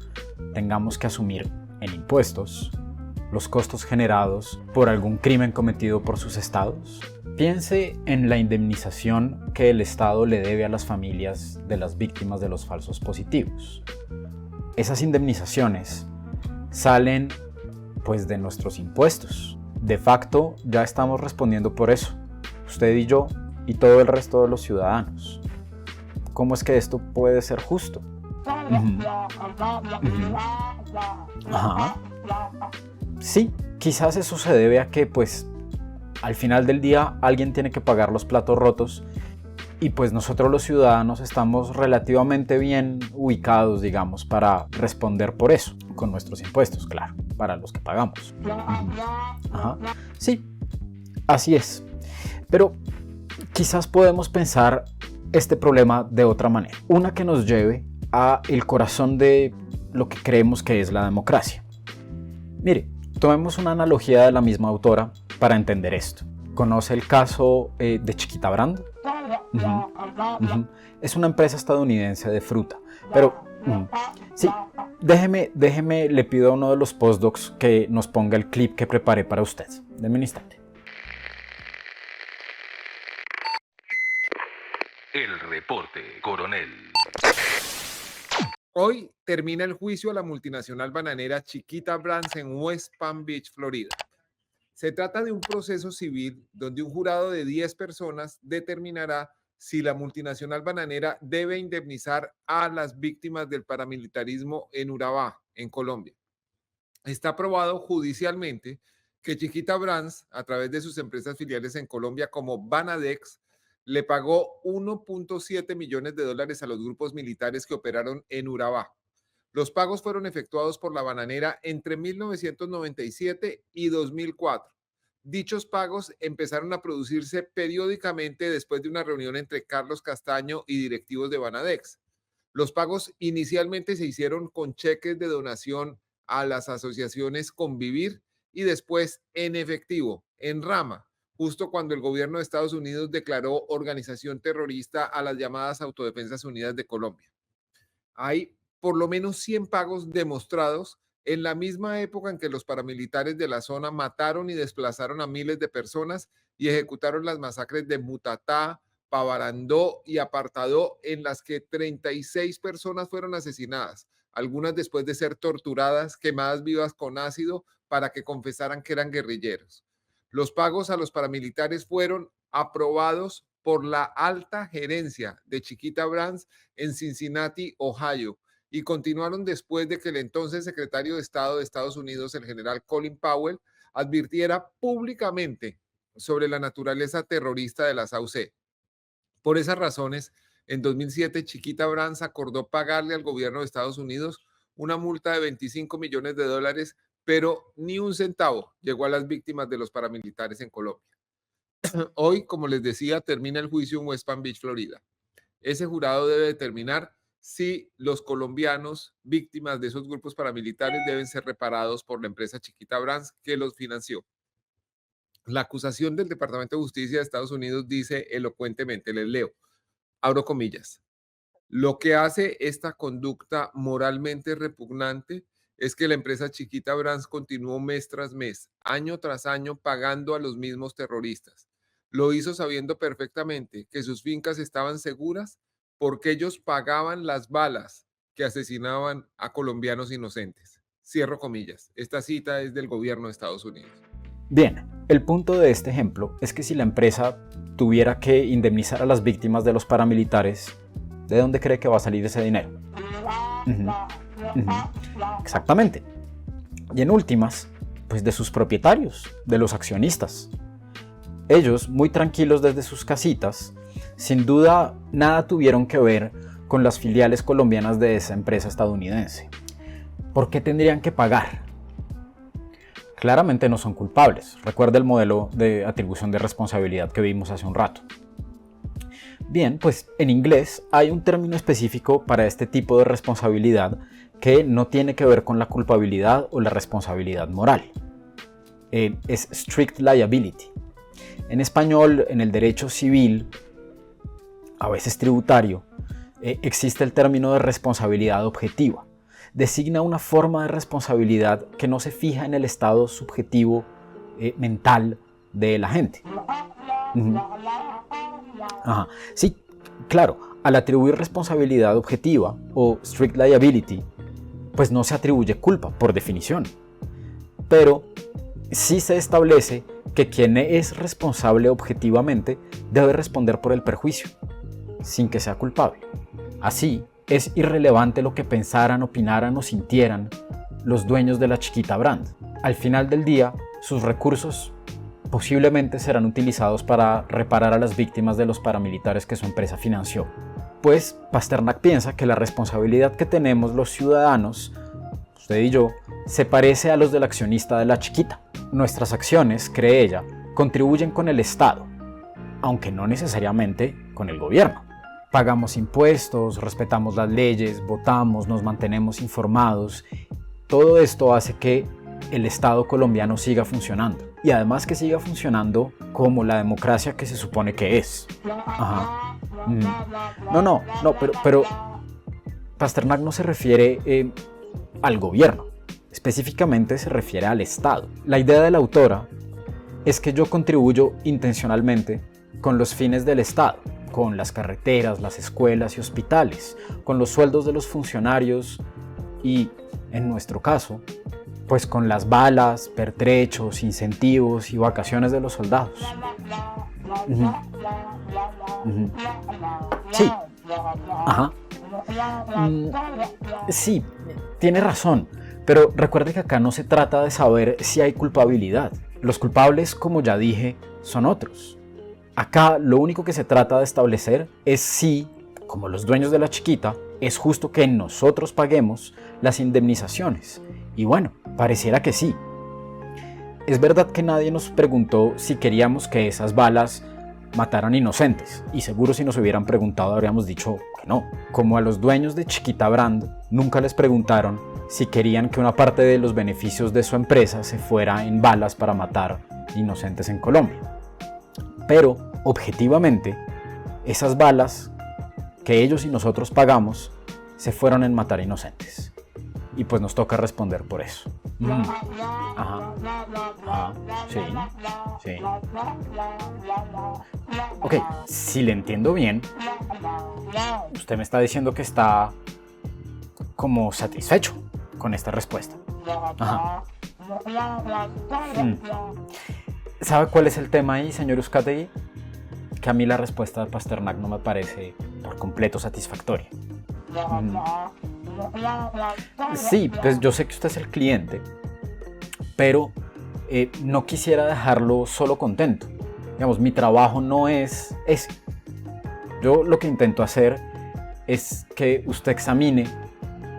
S2: tengamos que asumir en impuestos los costos generados por algún crimen cometido por sus estados? Piense en la indemnización que el Estado le debe a las familias de las víctimas de los falsos positivos. Esas indemnizaciones salen pues de nuestros impuestos. De facto ya estamos respondiendo por eso, usted y yo y todo el resto de los ciudadanos. ¿Cómo es que esto puede ser justo? Ajá. Sí, quizás eso se debe a que pues al final del día alguien tiene que pagar los platos rotos y pues nosotros los ciudadanos estamos relativamente bien ubicados, digamos, para responder por eso, con nuestros impuestos, claro, para los que pagamos. Ajá. Sí, así es. Pero quizás podemos pensar este problema de otra manera. Una que nos lleve a el corazón de lo que creemos que es la democracia. Mire, tomemos una analogía de la misma autora para entender esto. ¿Conoce el caso de Chiquita Brand? Es una empresa estadounidense de fruta, pero sí, déjeme, le pido a uno de los postdocs que nos ponga el clip que preparé para usted. Deme un instante.
S5: El reporte, coronel.
S6: Hoy termina el juicio a la multinacional bananera Chiquita Brands en West Palm Beach, Florida. Se trata de un proceso civil donde un jurado de 10 personas determinará si la multinacional bananera debe indemnizar a las víctimas del paramilitarismo en Urabá, en Colombia. Está probado judicialmente que Chiquita Brands, a través de sus empresas filiales en Colombia como Banadex, le pagó 1.7 millones de dólares a los grupos militares que operaron en Urabá. Los pagos fueron efectuados por la bananera entre 1997 y 2004. Dichos pagos empezaron a producirse periódicamente después de una reunión entre Carlos Castaño y directivos de Banadex. Los pagos inicialmente se hicieron con cheques de donación a las asociaciones Convivir y después en efectivo, en rama, justo cuando el gobierno de Estados Unidos declaró organización terrorista a las llamadas Autodefensas Unidas de Colombia. Hay por lo menos 100 pagos demostrados en la misma época en que los paramilitares de la zona mataron y desplazaron a miles de personas y ejecutaron las masacres de Mutatá, Pavarandó y Apartadó, en las que 36 personas fueron asesinadas, algunas después de ser torturadas, quemadas vivas con ácido para que confesaran que eran guerrilleros. Los pagos a los paramilitares fueron aprobados por la alta gerencia de Chiquita Brands en Cincinnati, Ohio, y continuaron después de que el entonces secretario de Estado de Estados Unidos, el general Colin Powell, advirtiera públicamente sobre la naturaleza terrorista de las AUC. Por esas razones, en 2007, Chiquita Brands acordó pagarle al gobierno de Estados Unidos una multa de 25 millones de dólares, pero ni un centavo llegó a las víctimas de los paramilitares en Colombia. Hoy, como les decía, termina el juicio en West Palm Beach, Florida. Ese jurado debe determinar si los colombianos víctimas de esos grupos paramilitares deben ser reparados por la empresa Chiquita Brands que los financió. La acusación del Departamento de Justicia de Estados Unidos dice elocuentemente, les leo, abro comillas, lo que hace esta conducta moralmente repugnante es que la empresa Chiquita Brands continuó mes tras mes, año tras año, pagando a los mismos terroristas. Lo hizo sabiendo perfectamente que sus fincas estaban seguras porque ellos pagaban las balas que asesinaban a colombianos inocentes. Cierro comillas. Esta cita es del gobierno de Estados Unidos.
S2: Bien, el punto de este ejemplo es que si la empresa tuviera que indemnizar a las víctimas de los paramilitares, ¿de dónde cree que va a salir ese dinero? Exactamente. Y en últimas, pues de sus propietarios, de los accionistas. Ellos, muy tranquilos desde sus casitas, sin duda nada tuvieron que ver con las filiales colombianas de esa empresa estadounidense. ¿Por qué tendrían que pagar? Claramente no son culpables. Recuerda el modelo de atribución de responsabilidad que vimos hace un rato. Bien, pues en inglés hay un término específico para este tipo de responsabilidad que no tiene que ver con la culpabilidad o la responsabilidad moral. Es strict liability. En español, en el derecho civil, a veces tributario, existe el término de responsabilidad objetiva. Designa una forma de responsabilidad que no se fija en el estado subjetivo mental de la gente. Sí, claro, al atribuir responsabilidad objetiva o strict liability, pues no se atribuye culpa por definición. Pero sí se establece que quien es responsable objetivamente debe responder por el perjuicio, sin que sea culpable. Así, es irrelevante lo que pensaran, opinaran o sintieran los dueños de la Chiquita Brand. Al final del día, sus recursos posiblemente serán utilizados para reparar a las víctimas de los paramilitares que su empresa financió. Pues Pasternak piensa que la responsabilidad que tenemos los ciudadanos, usted y yo, se parece a los del accionista de la Chiquita. Nuestras acciones, cree ella, contribuyen con el Estado, aunque no necesariamente con el gobierno. Pagamos impuestos, respetamos las leyes, votamos, nos mantenemos informados. Todo esto hace que el Estado colombiano siga funcionando. Y además que siga funcionando como la democracia que se supone que es. Pero Pasternak no se refiere al gobierno. Específicamente se refiere al Estado. La idea de la autora es que yo contribuyo intencionalmente con los fines del Estado, con las carreteras, las escuelas y hospitales, con los sueldos de los funcionarios y, en nuestro caso, pues con las balas, pertrechos, incentivos y vacaciones de los soldados. Sí. Sí, tiene razón, pero recuerde que acá no se trata de saber si hay culpabilidad. Los culpables, como ya dije, son otros. Acá lo único que se trata de establecer es si, como los dueños de la Chiquita, es justo que nosotros paguemos las indemnizaciones. Y bueno, pareciera que sí. Es verdad que nadie nos preguntó si queríamos que esas balas mataran inocentes, y seguro si nos hubieran preguntado habríamos dicho que no. Como a los dueños de Chiquita Brand nunca les preguntaron si querían que una parte de los beneficios de su empresa se fuera en balas para matar inocentes en Colombia. Pero, objetivamente, esas balas que ellos y nosotros pagamos se fueron en matar inocentes. Y pues nos toca responder por eso. Sí. Ok, si le entiendo bien, usted me está diciendo que está como satisfecho con esta respuesta. ¿Sabe cuál es el tema ahí, señor Uzcategui? Que a mí la respuesta de Pasternak no me parece por completo satisfactoria. Sí, pues yo sé que usted es el cliente, pero no quisiera dejarlo solo contento. Digamos, mi trabajo no es ese. Yo lo que intento hacer es que usted examine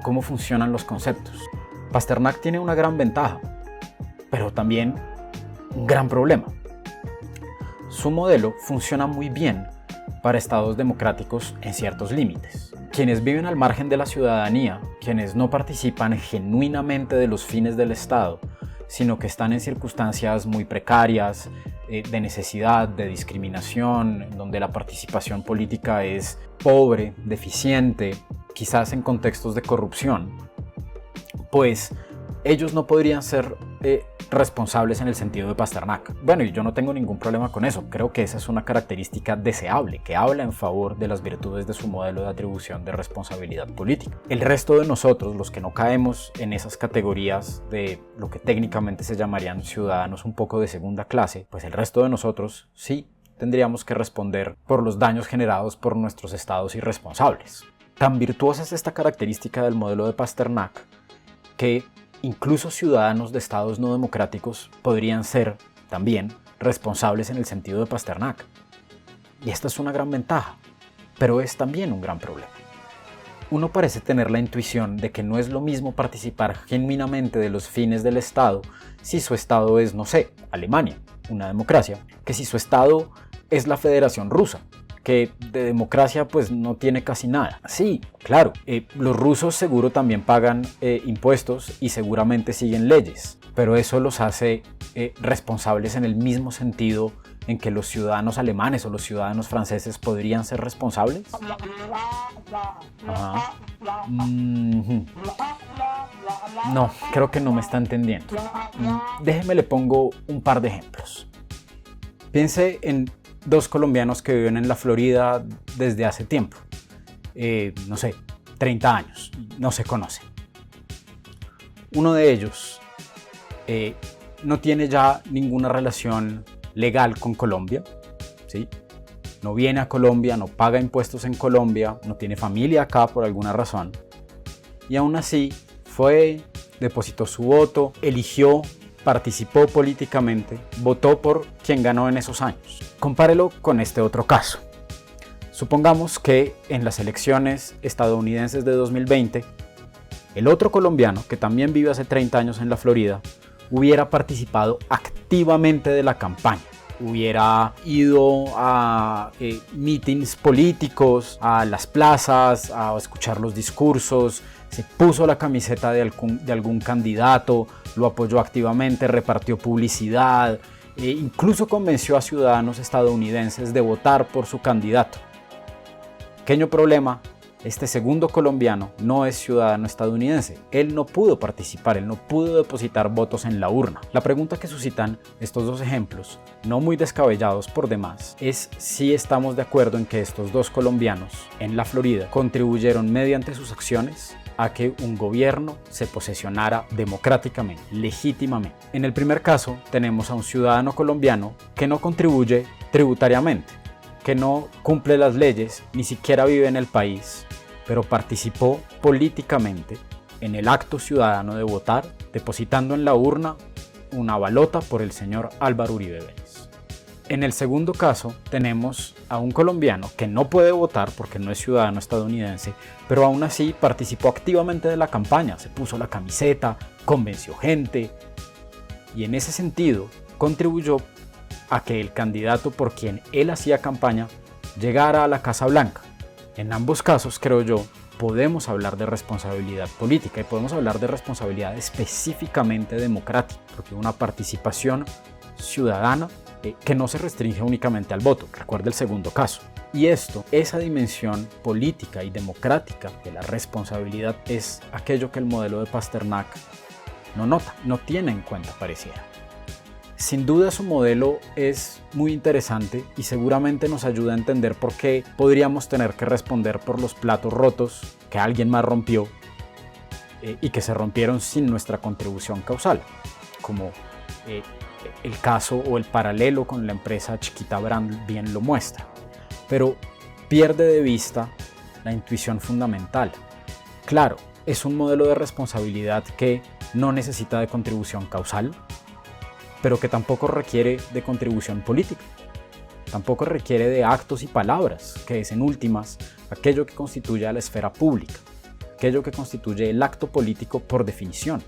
S2: cómo funcionan los conceptos. Pasternak tiene una gran ventaja, pero también un gran problema. Su modelo funciona muy bien para estados democráticos en ciertos límites. Quienes viven al margen de la ciudadanía, quienes no participan genuinamente de los fines del Estado, sino que están en circunstancias muy precarias, de necesidad, de discriminación, donde la participación política es pobre, deficiente, quizás en contextos de corrupción, pues ellos no podrían ser responsables en el sentido de Pasternak. Bueno, y yo no tengo ningún problema con eso. Creo que esa es una característica deseable, que habla en favor de las virtudes de su modelo de atribución de responsabilidad política. El resto de nosotros, los que no caemos en esas categorías de lo que técnicamente se llamarían ciudadanos un poco de segunda clase, pues el resto de nosotros sí tendríamos que responder por los daños generados por nuestros estados irresponsables. Tan virtuosa es esta característica del modelo de Pasternak que incluso ciudadanos de estados no democráticos podrían ser también responsables en el sentido de Pasternak. Y esta es una gran ventaja, pero es también un gran problema. Uno parece tener la intuición de que no es lo mismo participar genuinamente de los fines del Estado si su Estado es, no sé, Alemania, una democracia, que si su Estado es la Federación Rusa, que de democracia pues no tiene casi nada. Sí, claro, los rusos seguro también pagan impuestos y seguramente siguen leyes, pero eso los hace responsables en el mismo sentido en que los ciudadanos alemanes o los ciudadanos franceses podrían ser responsables. Ajá. No, creo que no me está entendiendo. Déjeme le pongo un par de ejemplos. Piense en dos colombianos que viven en la Florida desde hace tiempo, no sé, 30 años, no se conocen. Uno de ellos no tiene ya ninguna relación legal con Colombia, ¿sí? No viene a Colombia, no paga impuestos en Colombia, no tiene familia acá por alguna razón, y aún así fue, depositó su voto, eligió, participó políticamente, votó por quien ganó en esos años. Compárelo con este otro caso. Supongamos que en las elecciones estadounidenses de 2020, el otro colombiano, que también vive hace 30 años en la Florida, hubiera participado activamente de la campaña. Hubiera ido a mítines políticos, a las plazas, a escuchar los discursos, se puso la camiseta de algún candidato, lo apoyó activamente, repartió publicidad, incluso convenció a ciudadanos estadounidenses de votar por su candidato. Pequeño problema, este segundo colombiano no es ciudadano estadounidense. Él no pudo participar, él no pudo depositar votos en la urna. La pregunta que suscitan estos dos ejemplos, no muy descabellados por demás, es si estamos de acuerdo en que estos dos colombianos en la Florida contribuyeron mediante sus acciones a que un gobierno se posesionara democráticamente, legítimamente. En el primer caso, tenemos a un ciudadano colombiano que no contribuye tributariamente, que no cumple las leyes, ni siquiera vive en el país, pero participó políticamente en el acto ciudadano de votar, depositando en la urna una balota por el señor Álvaro Uribe Vélez. En el segundo caso, tenemos a un colombiano que no puede votar porque no es ciudadano estadounidense, pero aún así participó activamente de la campaña, se puso la camiseta, convenció gente y en ese sentido contribuyó a que el candidato por quien él hacía campaña llegara a la Casa Blanca. En ambos casos, creo yo, podemos hablar de responsabilidad política y podemos hablar de responsabilidad específicamente democrática, porque una participación ciudadana que no se restringe únicamente al voto. Recuerda el segundo caso. Y esto, esa dimensión política y democrática de la responsabilidad es aquello que el modelo de Pasternak no nota, no tiene en cuenta, pareciera. Sin duda su modelo es muy interesante y seguramente nos ayuda a entender por qué podríamos tener que responder por los platos rotos que alguien más rompió y que se rompieron sin nuestra contribución causal, como el caso o el paralelo con la empresa Chiquita Brand bien lo muestra. Pero pierde de vista la intuición fundamental. Claro, es un modelo de responsabilidad que no necesita de contribución causal, pero que tampoco requiere de contribución política. Tampoco requiere de actos y palabras, que es en últimas aquello que constituye a la esfera pública, aquello que constituye el acto político por definición.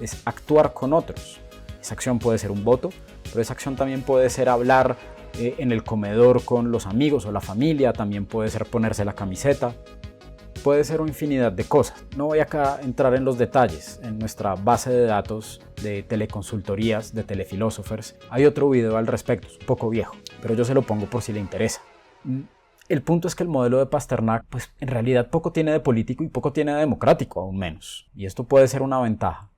S2: Es actuar con otros. Esa acción puede ser un voto, pero esa acción también puede ser hablar en el comedor con los amigos o la familia, también puede ser ponerse la camiseta, puede ser una infinidad de cosas. No voy acá a entrar en los detalles. En nuestra base de datos de teleconsultorías, de Telefilósofers, hay otro video al respecto, es un poco viejo, pero yo se lo pongo por si le interesa. El punto es que el modelo de Pasternak, pues en realidad poco tiene de político y poco tiene de democrático, aún menos. Y esto puede ser una ventaja,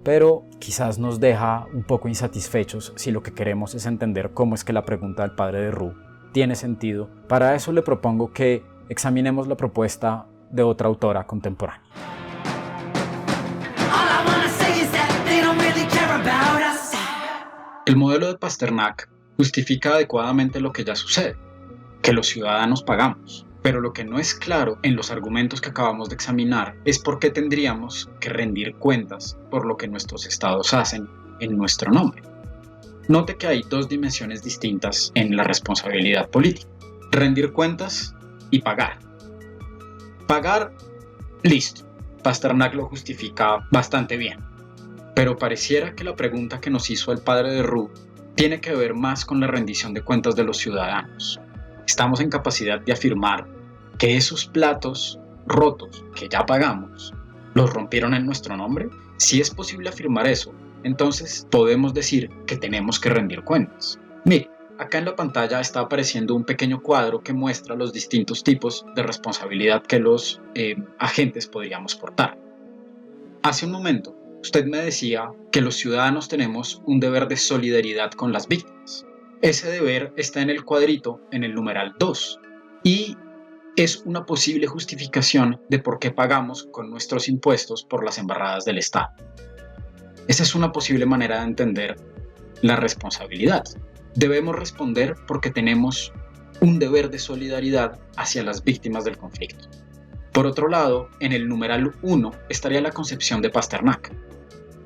S2: pero quizás nos deja un poco insatisfechos si lo que queremos es entender cómo es que la pregunta del padre de Roux tiene sentido. Para eso le propongo que examinemos la propuesta de otra autora contemporánea.
S1: All I wanna say is that they don't really care about us.
S7: El modelo de Pasternak justifica adecuadamente lo que ya sucede, que los ciudadanos pagamos. Pero lo que no es claro en los argumentos que acabamos de examinar es por qué tendríamos que rendir cuentas por lo que nuestros estados hacen en nuestro nombre. Note que hay dos dimensiones distintas en la responsabilidad política: rendir cuentas y pagar. Pagar, listo, Pasternak lo justifica bastante bien, pero pareciera que la pregunta que nos hizo el padre de Roux tiene que ver más con la rendición de cuentas de los ciudadanos. Estamos en capacidad de afirmar que esos platos rotos que ya pagamos los rompieron en nuestro nombre. Si es posible afirmar eso, entonces podemos decir que tenemos que rendir cuentas. Mire, acá en la pantalla está apareciendo un pequeño cuadro que muestra los distintos tipos de responsabilidad que los agentes podríamos portar. Hace un momento, usted me decía que los ciudadanos tenemos un deber de solidaridad con las víctimas. Ese deber está en el cuadrito, en el numeral 2, y es una posible justificación de por qué pagamos con nuestros impuestos por las embarradas del Estado. Esa es una posible manera de entender la responsabilidad. Debemos responder porque tenemos un deber de solidaridad hacia las víctimas del conflicto. Por otro lado, en el numeral 1 estaría la concepción de Pasternak.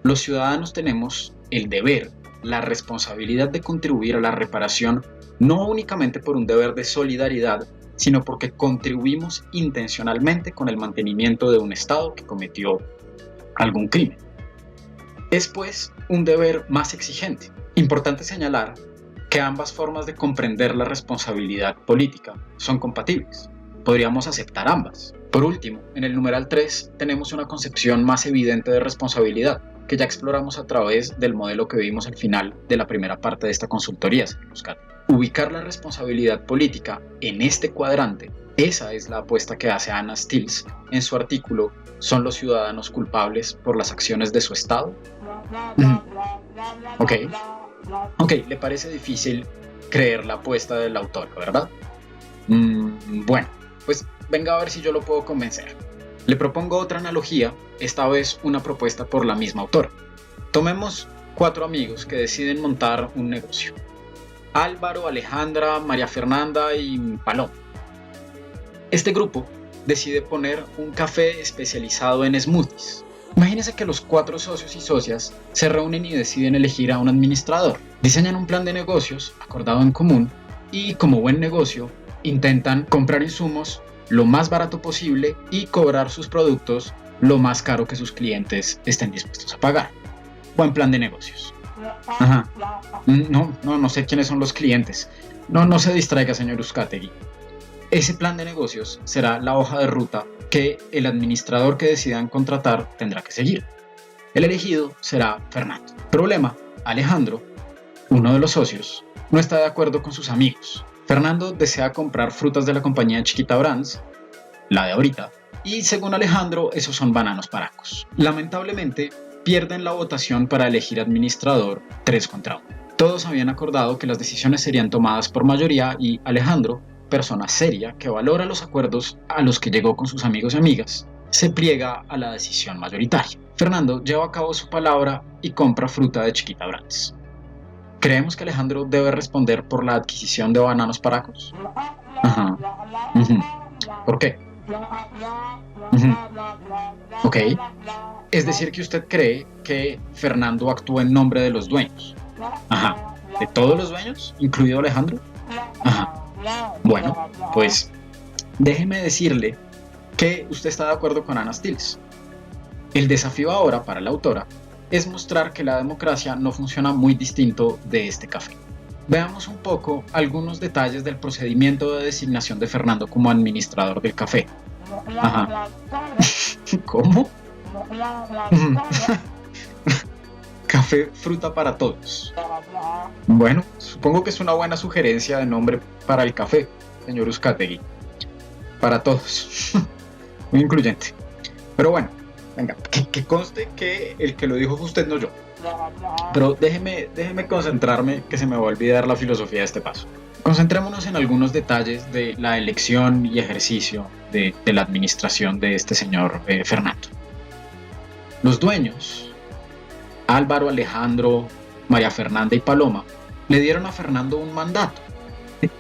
S7: Los ciudadanos tenemos el deber, la responsabilidad de contribuir a la reparación, no únicamente por un deber de solidaridad, sino porque contribuimos intencionalmente con el mantenimiento de un Estado que cometió algún crimen. Es pues un deber más exigente. Importante señalar que ambas formas de comprender la responsabilidad política son compatibles. Podríamos aceptar ambas. Por último, en el numeral 3 tenemos una concepción más evidente de responsabilidad, que ya exploramos a través del modelo que vimos al final de la primera parte de esta consultoría, señor Uzcategui. Ubicar la responsabilidad política en este cuadrante, esa es la apuesta que hace Anna Stills en su artículo ¿Son los ciudadanos culpables por las acciones de su Estado? Ok, le parece difícil creer la apuesta del autor, ¿verdad? Bueno, pues venga a ver si yo lo puedo convencer. Le propongo otra analogía, esta vez una propuesta por la misma autora. Tomemos 4 amigos que deciden montar un negocio: Álvaro, Alejandra, María Fernanda y Paloma. Este grupo decide poner un café especializado en smoothies. Imagínense que los 4 socios y socias se reúnen y deciden elegir a un administrador. Diseñan un plan de negocios acordado en común y, como buen negocio, intentan comprar insumos lo más barato posible y cobrar sus productos lo más caro que sus clientes estén dispuestos a pagar. Buen plan de negocios. Ajá. No sé quiénes son los clientes. No se distraiga, señor Uzcategui. Ese plan de negocios será la hoja de ruta que el administrador que decidan contratar tendrá que seguir. El elegido será Fernando. Problema: Alejandro, uno de los socios, no está de acuerdo con sus amigos. Fernando desea comprar frutas de la compañía Chiquita Brands, la de ahorita, y según Alejandro, esos son bananos paracos. Lamentablemente, pierden la votación para elegir administrador 3 contra 1. Todos habían acordado que las decisiones serían tomadas por mayoría y Alejandro, persona seria que valora los acuerdos a los que llegó con sus amigos y amigas, se pliega a la decisión mayoritaria. Fernando lleva a cabo su palabra y compra fruta de Chiquita Brands. ¿Creemos que Alejandro debe responder por la adquisición de bananos paracos? Ajá. ¿Por qué? Ok. Es decir, que usted cree que Fernando actúa en nombre de los dueños. Ajá. ¿De todos los dueños, incluido Alejandro? Ajá. Bueno, pues déjeme decirle que usted está de acuerdo con Anna Stills. El desafío ahora para la autora es mostrar que la democracia no funciona muy distinto de este café. Veamos un poco algunos detalles del procedimiento de designación de Fernando como administrador del café. Ajá. ¿Cómo? Café fruta para todos. Bueno, supongo que es una buena sugerencia de nombre para el café, señor Uzcategui. Para todos. Muy incluyente. Pero bueno, venga, que conste que el que lo dijo fue usted, no yo. Pero déjeme concentrarme, que se me va a olvidar la filosofía de este paso. Concentrémonos en algunos detalles de la elección y ejercicio de la administración de este señor Fernando. Los dueños, Álvaro, Alejandro, María Fernanda y Paloma, le dieron a Fernando un mandato.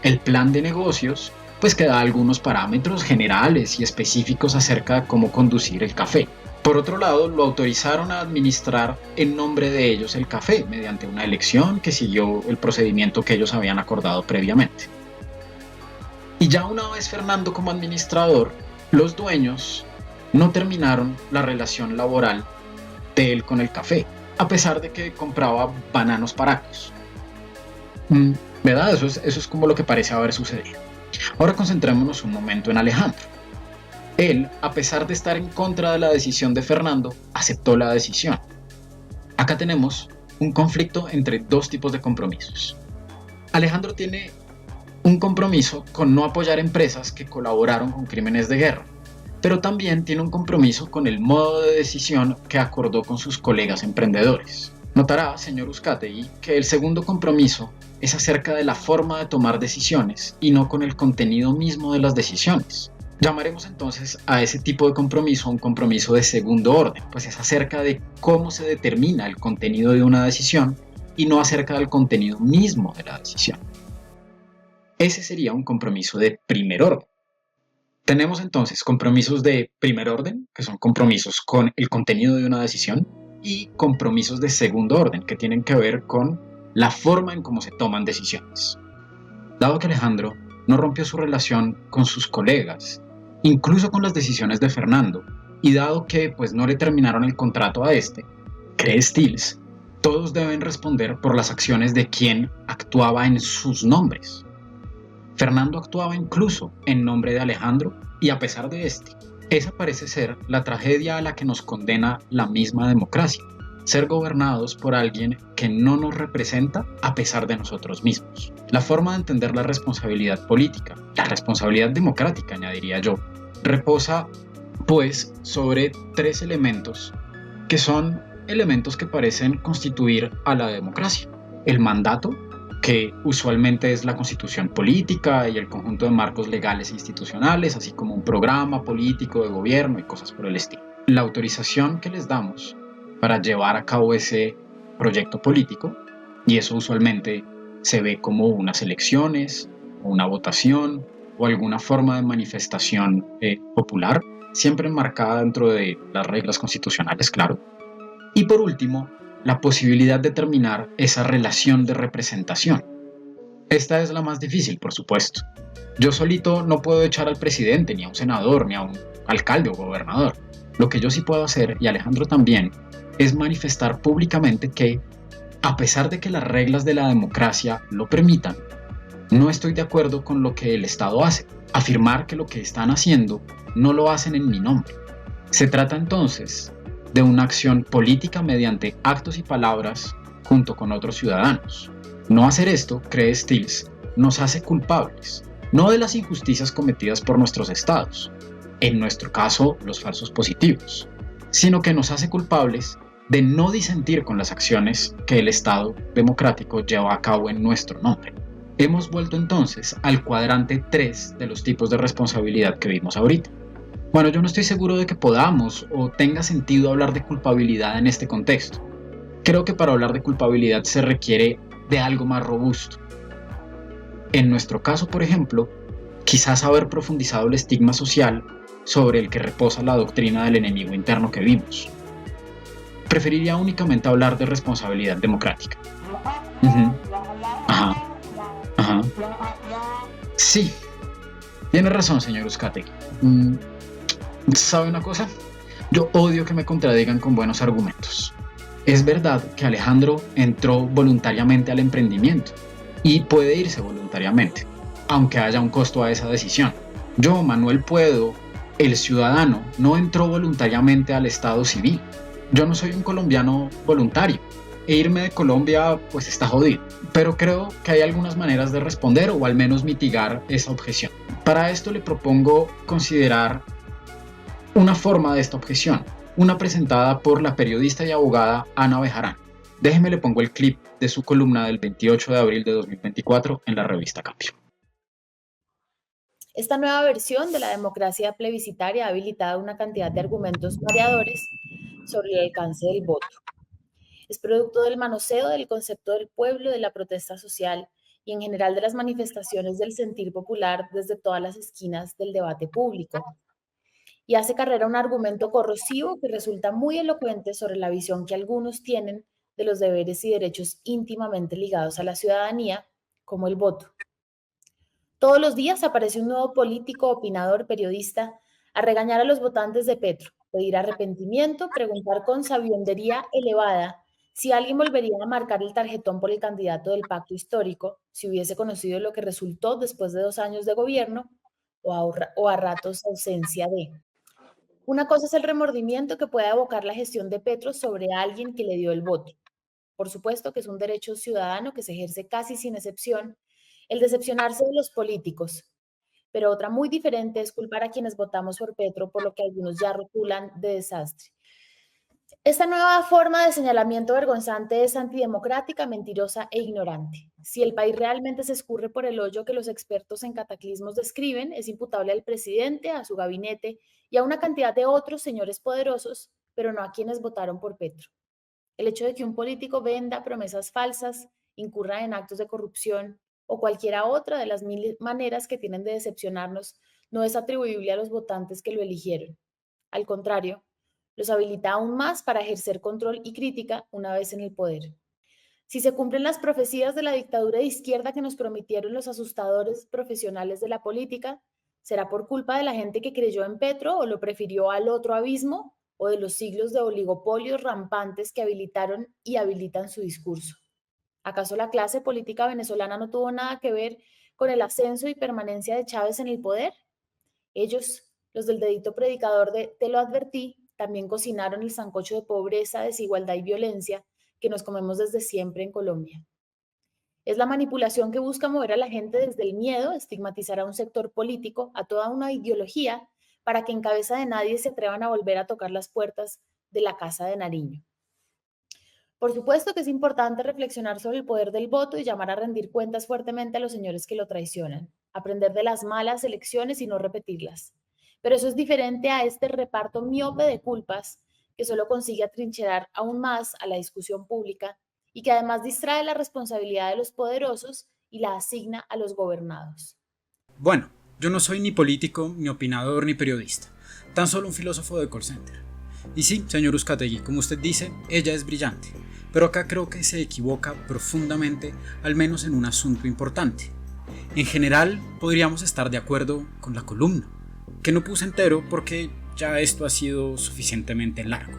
S7: El plan de negocios, pues que da algunos parámetros generales y específicos acerca de cómo conducir el café. Por otro lado, lo autorizaron a administrar en nombre de ellos el café mediante una elección que siguió el procedimiento que ellos habían acordado previamente. Y ya una vez Fernando como administrador, los dueños no terminaron la relación laboral de él con el café, a pesar de que compraba bananos paracos. ¿Verdad? Eso es como lo que parece haber sucedido. Ahora concentrémonos un momento en Alejandro. Él, a pesar de estar en contra de la decisión de Fernando, aceptó la decisión. Acá tenemos un conflicto entre dos tipos de compromisos. Alejandro tiene un compromiso con no apoyar empresas que colaboraron con crímenes de guerra, pero también tiene un compromiso con el modo de decisión que acordó con sus colegas emprendedores. Notará, señor Uzcategui, que el segundo compromiso es acerca de la forma de tomar decisiones y no con el contenido mismo de las decisiones. Llamaremos entonces a ese tipo de compromiso un compromiso de segundo orden, pues es acerca de cómo se determina el contenido de una decisión y no acerca del contenido mismo de la decisión. Ese sería un compromiso de primer orden. Tenemos entonces compromisos de primer orden, que son compromisos con el contenido de una decisión, y compromisos de segundo orden, que tienen que ver con la forma en cómo se toman decisiones. Dado que Alejandro no rompió su relación con sus colegas, incluso con las decisiones de Fernando, y dado que pues no le terminaron el contrato a este, cree Stills, todos deben responder por las acciones de quien actuaba en sus nombres. Fernando actuaba incluso en nombre de Alejandro, y a pesar de este, esa parece ser la tragedia a la que nos condena la misma democracia, ser gobernados por alguien que no nos representa a pesar de nosotros mismos. La forma de entender la responsabilidad política, la responsabilidad democrática, añadiría yo, reposa pues sobre tres elementos que son elementos que parecen constituir a la democracia. El mandato, que usualmente es la constitución política y el conjunto de marcos legales e institucionales, así como un programa político de gobierno y cosas por el estilo. La autorización que les damos para llevar a cabo ese proyecto político, y eso usualmente se ve como unas elecciones, o una votación, o alguna forma de manifestación popular, siempre enmarcada dentro de las reglas constitucionales, claro. Y por último, la posibilidad de terminar esa relación de representación. Esta es la más difícil, por supuesto. Yo solito no puedo echar al presidente, ni a un senador, ni a un alcalde o gobernador. Lo que yo sí puedo hacer, y Alejandro también, es manifestar públicamente que, a pesar de que las reglas de la democracia lo permitan, no estoy de acuerdo con lo que el Estado hace. Afirmar que lo que están haciendo no lo hacen en mi nombre. Se trata entonces de una acción política mediante actos y palabras junto con otros ciudadanos. No hacer esto, cree Stills, nos hace culpables, no de las injusticias cometidas por nuestros estados, en nuestro caso los falsos positivos, sino que nos hace culpables de no disentir con las acciones que el Estado democrático lleva a cabo en nuestro nombre. Hemos vuelto entonces al cuadrante 3 de los tipos de responsabilidad que vimos ahorita. Bueno, yo no estoy seguro de que podamos o tenga sentido hablar de culpabilidad en este contexto. Creo que para hablar de culpabilidad se requiere de algo más robusto. En nuestro caso, por ejemplo, quizás haber profundizado el estigma social sobre el que reposa la doctrina del enemigo interno que vimos. Preferiría únicamente hablar de responsabilidad democrática. Ajá. Sí, tiene razón, señor Uzcategui. ¿Sabe una cosa? Yo odio que me contradigan con buenos argumentos. Es verdad que Alejandro entró voluntariamente al emprendimiento y puede irse voluntariamente, aunque haya un costo a esa decisión. Yo, Manuel Puedo, el ciudadano, no entró voluntariamente al Estado civil. Yo no soy un colombiano voluntario e irme de Colombia pues está jodido. Pero creo que hay algunas maneras de responder o al menos mitigar esa objeción. Para esto le propongo considerar una forma de esta objeción, una presentada por la periodista y abogada Ana Bejarano. Déjeme le pongo el clip de su columna del 28 de abril de 2024 en la revista Cambio.
S8: Esta nueva versión de la democracia plebiscitaria ha habilitado una cantidad de argumentos variadores sobre el alcance del voto. Es producto del manoseo del concepto del pueblo, de la protesta social y en general de las manifestaciones del sentir popular desde todas las esquinas del debate público. Y hace carrera un argumento corrosivo que resulta muy elocuente sobre la visión que algunos tienen de los deberes y derechos íntimamente ligados a la ciudadanía, como el voto. Todos los días aparece un nuevo político, opinador, periodista a regañar a los votantes de Petro, pedir arrepentimiento, preguntar con sabiondería elevada si alguien volvería a marcar el tarjetón por el candidato del pacto histórico, si hubiese conocido lo que resultó después de 2 años de gobierno o a ratos ausencia de. Una cosa es el remordimiento que puede evocar la gestión de Petro sobre alguien que le dio el voto. Por supuesto que es un derecho ciudadano que se ejerce casi sin excepción, el decepcionarse de los políticos. Pero otra muy diferente es culpar a quienes votamos por Petro por lo que algunos ya rotulan de desastre. Esta nueva forma de señalamiento vergonzante es antidemocrática, mentirosa e ignorante. Si el país realmente se escurre por el hoyo que los expertos en cataclismos describen, es imputable al presidente, a su gabinete y a una cantidad de otros señores poderosos, pero no a quienes votaron por Petro. El hecho de que un político venda promesas falsas, incurra en actos de corrupción o cualquiera otra de las mil maneras que tienen de decepcionarnos no es atribuible a los votantes que lo eligieron. Al contrario, los habilita aún más para ejercer control y crítica una vez en el poder. Si se cumplen las profecías de la dictadura de izquierda que nos prometieron los asustadores profesionales de la política, ¿será por culpa de la gente que creyó en Petro o lo prefirió al otro abismo o de los siglos de oligopolios rampantes que habilitaron y habilitan su discurso? ¿Acaso la clase política venezolana no tuvo nada que ver con el ascenso y permanencia de Chávez en el poder? Ellos, los del dedito predicador de "te lo advertí", también cocinaron el sancocho de pobreza, desigualdad y violencia que nos comemos desde siempre en Colombia. Es la manipulación que busca mover a la gente desde el miedo, estigmatizar a un sector político, a toda una ideología, para que en cabeza de nadie se atrevan a volver a tocar las puertas de la Casa de Nariño. Por supuesto que es importante reflexionar sobre el poder del voto y llamar a rendir cuentas fuertemente a los señores que lo traicionan, aprender de las malas elecciones y no repetirlas. Pero eso es diferente a este reparto miope de culpas que solo consigue atrincherar aún más a la discusión pública y que además distrae la responsabilidad de los poderosos y la asigna a los gobernados.
S9: Bueno, yo no soy ni político, ni opinador, ni periodista, tan solo un filósofo de call center. Y sí, señor Uzcategui, como usted dice, ella es brillante, pero acá creo que se equivoca profundamente, al menos en un asunto importante. En general, podríamos estar de acuerdo con la columna, que no puse entero porque ya esto ha sido suficientemente largo.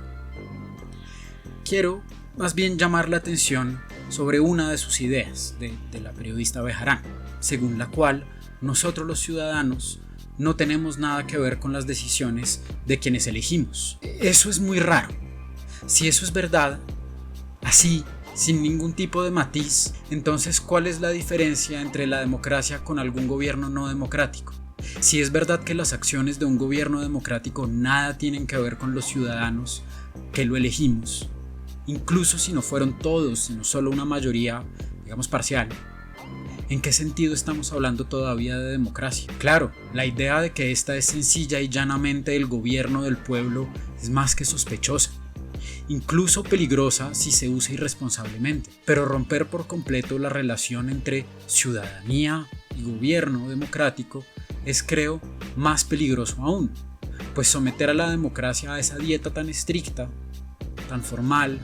S9: Quiero más bien llamar la atención sobre una de sus ideas, de la periodista Bejarano, según la cual nosotros los ciudadanos no tenemos nada que ver con las decisiones de quienes elegimos. Eso es muy raro. Si eso es verdad, así, sin ningún tipo de matiz, entonces ¿cuál es la diferencia entre la democracia con algún gobierno no democrático? Si es verdad que las acciones de un gobierno democrático nada tienen que ver con los ciudadanos que lo elegimos, incluso si no fueron todos, sino solo una mayoría, digamos parcial, ¿en qué sentido estamos hablando todavía de democracia? Claro, la idea de que esta es sencilla y llanamente el gobierno del pueblo es más que sospechosa, incluso peligrosa si se usa irresponsablemente, pero romper por completo la relación entre ciudadanía y gobierno democrático es, creo, más peligroso aún, pues someter a la democracia a esa dieta tan estricta, tan formal,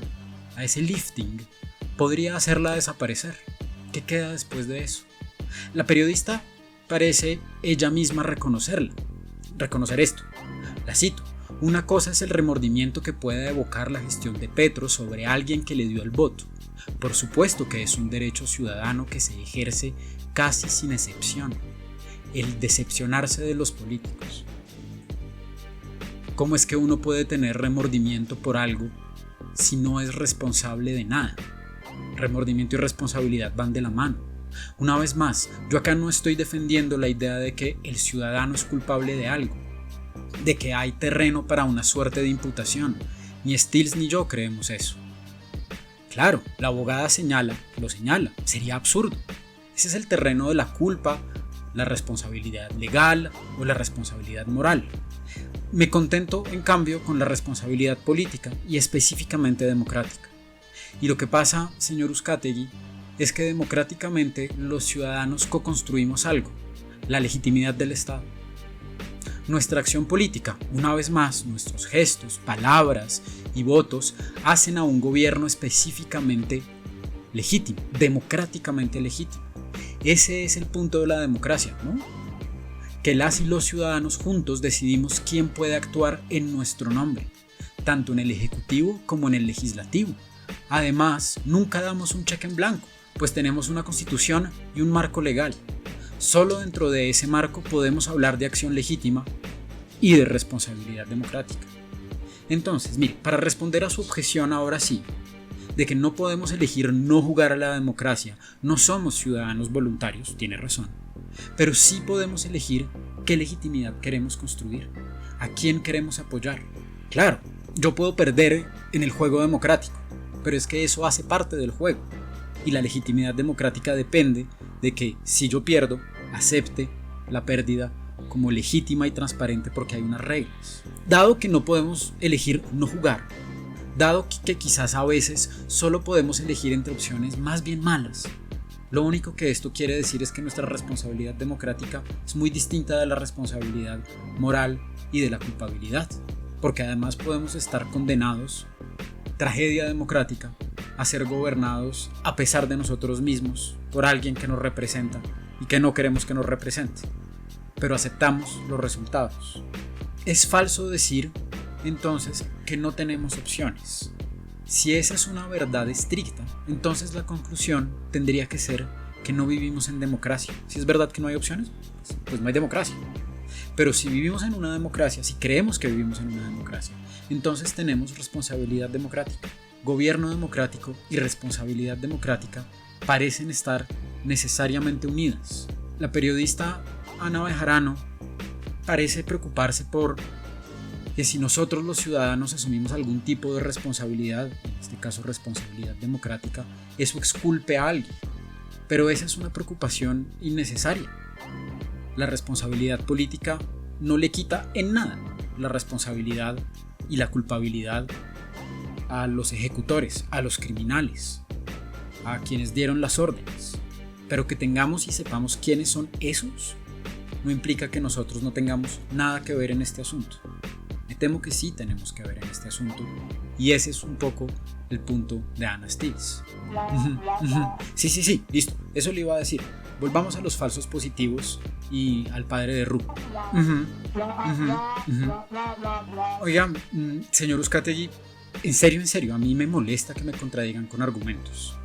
S9: a ese lifting, podría hacerla desaparecer. ¿Qué queda después de eso? La periodista parece ella misma reconocer esto. La cito: una cosa es el remordimiento que pueda evocar la gestión de Petro sobre alguien que le dio el voto. Por supuesto que es un derecho ciudadano que se ejerce casi sin excepción, el decepcionarse de los políticos. ¿Cómo es que uno puede tener remordimiento por algo si no es responsable de nada? Remordimiento y responsabilidad van de la mano. Una vez más, yo acá no estoy defendiendo la idea de que el ciudadano es culpable de algo. de que hay terreno para una suerte de imputación. Ni Stills ni yo creemos eso. Claro, la abogada lo señala, sería absurdo. Ese es el terreno de la culpa, la responsabilidad legal o la responsabilidad moral. Me contento, en cambio, con la responsabilidad política y específicamente democrática. Y lo que pasa, señor Uzcategui, es que democráticamente los ciudadanos co-construimos algo, la legitimidad del Estado. Nuestra acción política, una vez más, nuestros gestos, palabras y votos hacen a un gobierno específicamente legítimo, democráticamente legítimo. Ese es el punto de la democracia, ¿no? Que las y los ciudadanos juntos decidimos quién puede actuar en nuestro nombre, tanto en el Ejecutivo como en el Legislativo. Además, nunca damos un cheque en blanco, pues tenemos una Constitución y un marco legal. Solo dentro de ese marco podemos hablar de acción legítima y de responsabilidad democrática. Entonces, mire, para responder a su objeción ahora sí, de que no podemos elegir no jugar a la democracia, no somos ciudadanos voluntarios, tiene razón, pero sí podemos elegir qué legitimidad queremos construir, a quién queremos apoyar. Claro, yo puedo perder en el juego democrático, pero es que eso hace parte del juego, y la legitimidad democrática depende de que si yo pierdo, acepte la pérdida como legítima y transparente porque hay unas reglas. Dado que no podemos elegir no jugar, dado que quizás a veces solo podemos elegir entre opciones más bien malas, lo único que esto quiere decir es que nuestra responsabilidad democrática es muy distinta de la responsabilidad moral y de la culpabilidad, porque además podemos estar condenados, tragedia democrática, a ser gobernados a pesar de nosotros mismos por alguien que nos representa y que no queremos que nos represente, pero aceptamos los resultados. Es falso decir entonces que no tenemos opciones. Si esa es una verdad estricta, entonces la conclusión tendría que ser que no vivimos en democracia. Si es verdad que no hay opciones, pues no hay democracia. Pero si vivimos en una democracia, si creemos que vivimos en una democracia, entonces tenemos responsabilidad democrática. Gobierno democrático y responsabilidad democrática parecen estar necesariamente unidas. La periodista Ana Bejarano parece preocuparse por que si nosotros los ciudadanos asumimos algún tipo de responsabilidad, en este caso responsabilidad democrática, eso exculpe a alguien. Pero esa es una preocupación innecesaria. La responsabilidad política no le quita en nada la responsabilidad y la culpabilidad a los ejecutores, a los criminales, a quienes dieron las órdenes. Pero que tengamos y sepamos quiénes son esos no implica que nosotros no tengamos nada que ver en este asunto. Me temo que sí tenemos que ver en este asunto y ese es un poco el punto de Anna Stills. Sí, listo, eso le iba a decir. Volvamos a los falsos positivos y al padre de Ru. Oiga, señor Uzcategui, en serio, a mí me molesta que me contradigan con argumentos.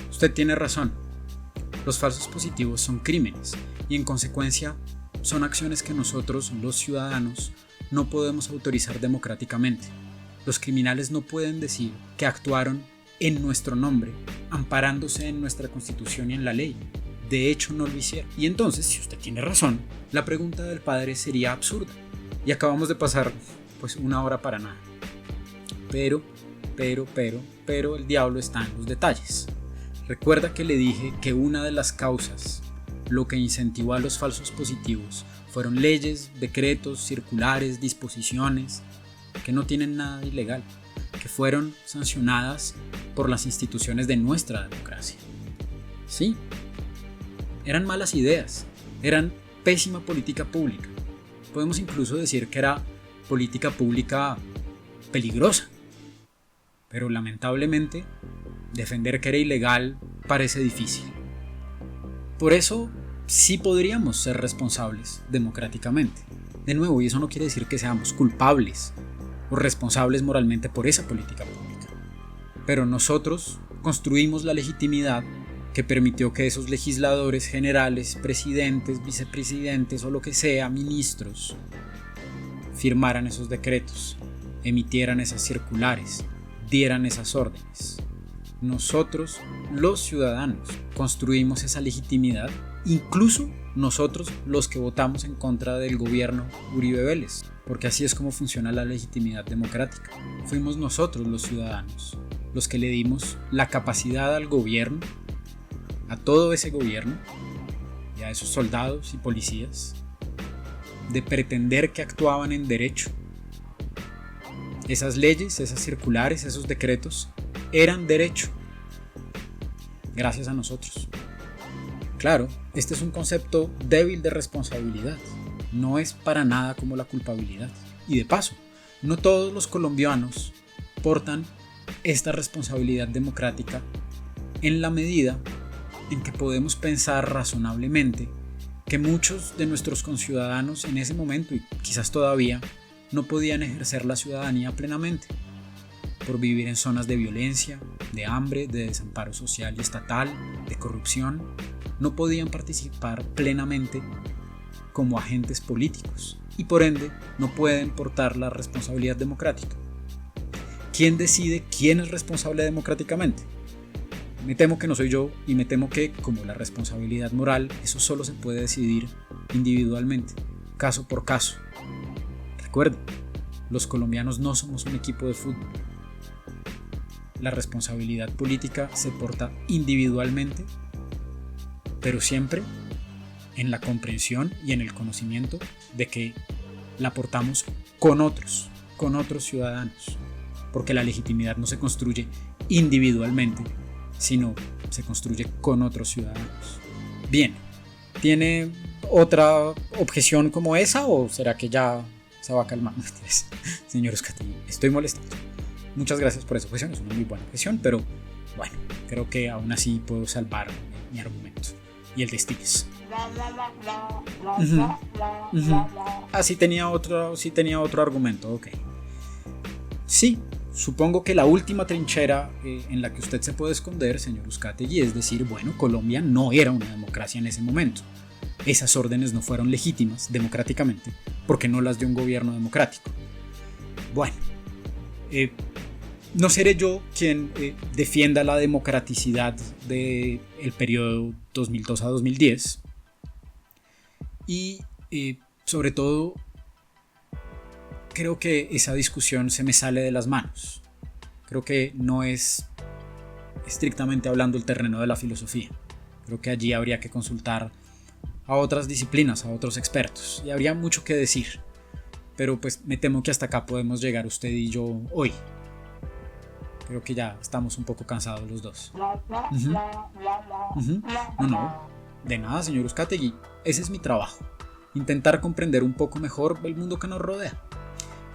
S9: Usted tiene razón. Los falsos positivos son crímenes y en consecuencia son acciones que nosotros, los ciudadanos, no podemos autorizar democráticamente. Los criminales no pueden decir que actuaron en nuestro nombre, amparándose en nuestra Constitución y en la ley. De hecho, no lo hicieron. Y entonces, si usted tiene razón, la pregunta del padre sería absurda. Y acabamos de pasar, pues, una hora para nada. Pero el diablo está en los detalles. Recuerda que le dije que una de las causas, lo que incentivó a los falsos positivos, fueron leyes, decretos, circulares, disposiciones que no tienen nada de ilegal, que fueron sancionadas por las instituciones de nuestra democracia. Sí, eran malas ideas, eran pésima política pública. Podemos incluso decir que era política pública peligrosa. Pero lamentablemente, defender que era ilegal parece difícil. Por eso, sí podríamos ser responsables democráticamente. De nuevo, y eso no quiere decir que seamos culpables o responsables moralmente por esa política pública. Pero nosotros construimos la legitimidad que permitió que esos legisladores generales, presidentes, vicepresidentes o lo que sea, ministros, firmaran esos decretos, emitieran esas circulares, dieran esas órdenes. Nosotros, los ciudadanos, construimos esa legitimidad, incluso nosotros los que votamos en contra del gobierno Uribe Vélez. porque así es como funciona la legitimidad democrática. Fuimos nosotros los ciudadanos los que le dimos la capacidad al gobierno, a todo ese gobierno y a esos soldados y policías, de pretender que actuaban en derecho. Esas leyes, esas circulares, esos decretos eran derecho, gracias a nosotros. Claro, este es un concepto débil de responsabilidad, no es para nada como la culpabilidad. Y de paso, no todos los colombianos portan esta responsabilidad democrática en la medida en que podemos pensar razonablemente que muchos de nuestros conciudadanos en ese momento, y quizás todavía, no podían ejercer la ciudadanía plenamente, por vivir en zonas de violencia, de hambre, de desamparo social y estatal, de corrupción. No podían participar plenamente como agentes políticos y por ende no pueden portar la responsabilidad democrática. ¿Quién decide quién es responsable democráticamente? Me temo que no soy yo y me temo que, como la responsabilidad moral, eso solo se puede decidir individualmente, caso por caso. Recuerden, los colombianos no somos un equipo de fútbol. La responsabilidad política se porta individualmente, pero siempre en la comprensión y en el conocimiento de que la portamos con otros ciudadanos, porque la legitimidad no se construye individualmente, sino se construye con otros ciudadanos. Bien, ¿tiene otra objeción como esa o será que ya se va calmando? Señor Uzcategui, estoy molestando. Muchas gracias por esa objeción, es una muy buena objeción, pero bueno, creo que aún así puedo salvar mi argumento y el de Stiglitz. Sí tenía otro argumento, ok. Sí, supongo que la última trinchera en la que usted se puede esconder, señor Uzcategui, es decir, bueno, Colombia no era una democracia en ese momento. Esas órdenes no fueron legítimas democráticamente porque no las dio un gobierno democrático. Bueno, no seré yo quien defienda la democraticidad del periodo 2002 a 2010 y sobre todo creo que esa discusión se me sale de las manos. Creo que no es estrictamente hablando el terreno de la filosofía. Creo que allí habría que consultar a otras disciplinas, a otros expertos y habría mucho que decir, pero pues me temo que hasta acá podemos llegar usted y yo hoy. Creo que ya estamos un poco cansados los dos. No, de nada, señor Uzcategui. Ese es mi trabajo. Intentar comprender un poco mejor el mundo que nos rodea.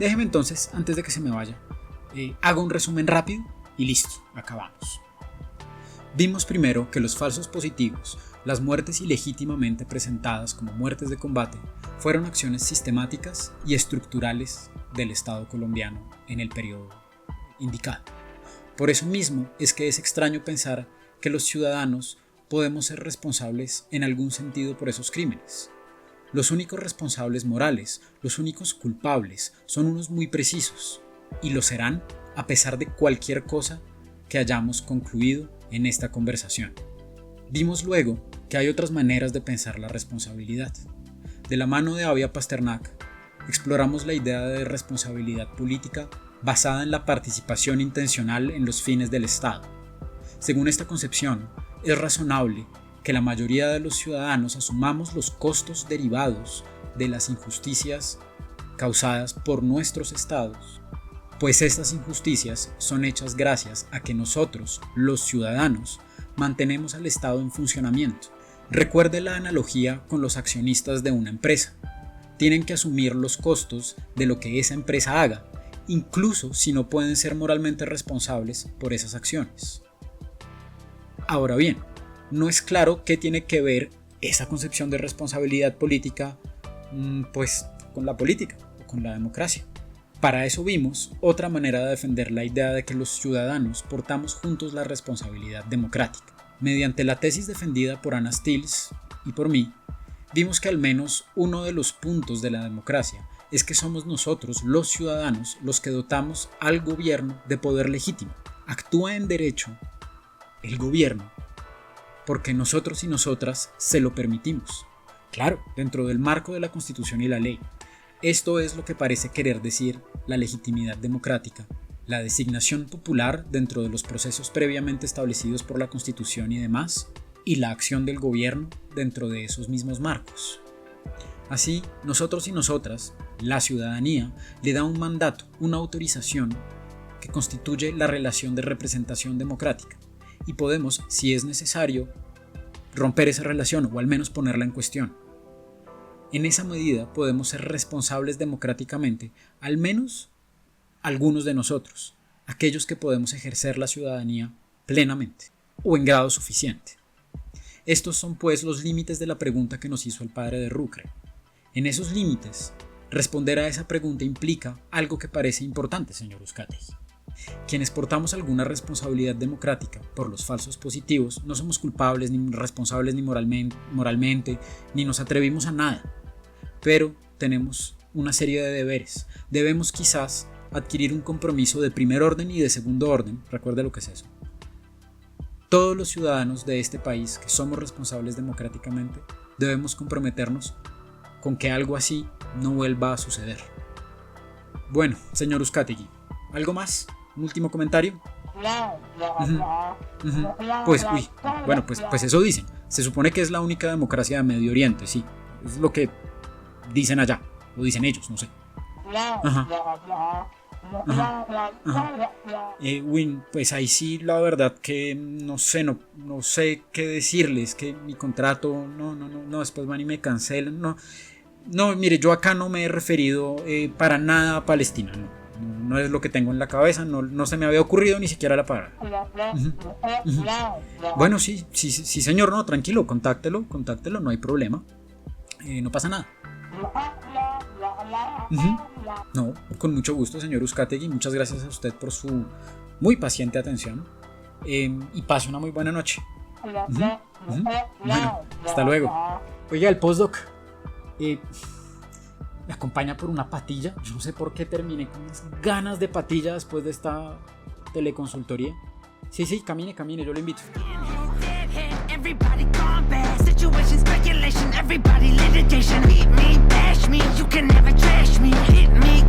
S9: Déjeme entonces, antes de que se me vaya, hago un resumen rápido y listo, acabamos. Vimos primero que los falsos positivos, las muertes ilegítimamente presentadas como muertes de combate, fueron acciones sistemáticas y estructurales del Estado colombiano en el periodo indicado. Por eso mismo es que es extraño pensar que los ciudadanos podemos ser responsables en algún sentido por esos crímenes. Los únicos responsables morales, los únicos culpables, son unos muy precisos, y lo serán a pesar de cualquier cosa que hayamos concluido en esta conversación. Vimos luego que hay otras maneras de pensar la responsabilidad. De la mano de Avia Pasternak, exploramos la idea de responsabilidad política basada en la participación intencional en los fines del Estado. Según esta concepción, es razonable que la mayoría de los ciudadanos asumamos los costos derivados de las injusticias causadas por nuestros estados, pues estas injusticias son hechas gracias a que nosotros, los ciudadanos, mantenemos al Estado en funcionamiento. Recuerde la analogía con los accionistas de una empresa. Tienen que asumir los costos de lo que esa empresa haga, incluso si no pueden ser moralmente responsables por esas acciones. Ahora bien, no es claro qué tiene que ver esa concepción de responsabilidad política pues con la política o con la democracia. Para eso vimos otra manera de defender la idea de que los ciudadanos portamos juntos la responsabilidad democrática. Mediante la tesis defendida por Anna Stiglitz y por mí, vimos que al menos uno de los puntos de la democracia es que somos nosotros, los ciudadanos, los que dotamos al gobierno de poder legítimo. Actúa en derecho el gobierno porque nosotros y nosotras se lo permitimos. Claro, dentro del marco de la Constitución y la ley. Esto es lo que parece querer decir la legitimidad democrática, la designación popular dentro de los procesos previamente establecidos por la Constitución y demás, y la acción del gobierno dentro de esos mismos marcos. Así, nosotros y nosotras, la ciudadanía, le da un mandato, una autorización que constituye la relación de representación democrática, y podemos, si es necesario, romper esa relación o al menos ponerla en cuestión. En esa medida podemos ser responsables democráticamente, al menos algunos de nosotros, aquellos que podemos ejercer la ciudadanía plenamente o en grado suficiente. Estos son pues los límites de la pregunta que nos hizo el padre de Rucre. En esos límites, responder a esa pregunta implica algo que parece importante, señor Uzcategui. Quienes portamos alguna responsabilidad democrática por los falsos positivos no somos culpables ni responsables ni moralmente, ni nos atrevimos a nada. Pero tenemos una serie de deberes. Debemos quizás adquirir un compromiso de primer orden y de segundo orden. Recuerde lo que es eso. Todos los ciudadanos de este país que somos responsables democráticamente debemos comprometernos con que algo así no vuelva a suceder. Bueno, señor Uzcategui, ¿algo más? ¿Un último comentario? Pues eso dicen. Se supone que es la única democracia de Medio Oriente, sí. Es lo que dicen allá. Lo dicen ellos, no sé. Win, pues ahí sí la verdad que no sé qué decirles, que mi contrato no después van y me cancelan, no, mire, yo acá no me he referido para nada a Palestina, no es lo que tengo en la cabeza, no se me había ocurrido ni siquiera la palabra. Bueno, sí señor, no, tranquilo, contáctelo, no hay problema, no pasa nada. No, con mucho gusto, señor Uzcategui. Muchas gracias a usted por su muy paciente atención y pase una muy buena noche. Bueno, hasta luego. Oiga, el postdoc me acompaña por una patilla. Yo no sé por qué terminé con unas ganas de patilla después de esta teleconsultoría. Sí, camine, yo lo invito.
S1: Everybody gone bad. Situation, speculation, everybody litigation. Beat me, bash me, you can never trash me. Hit me,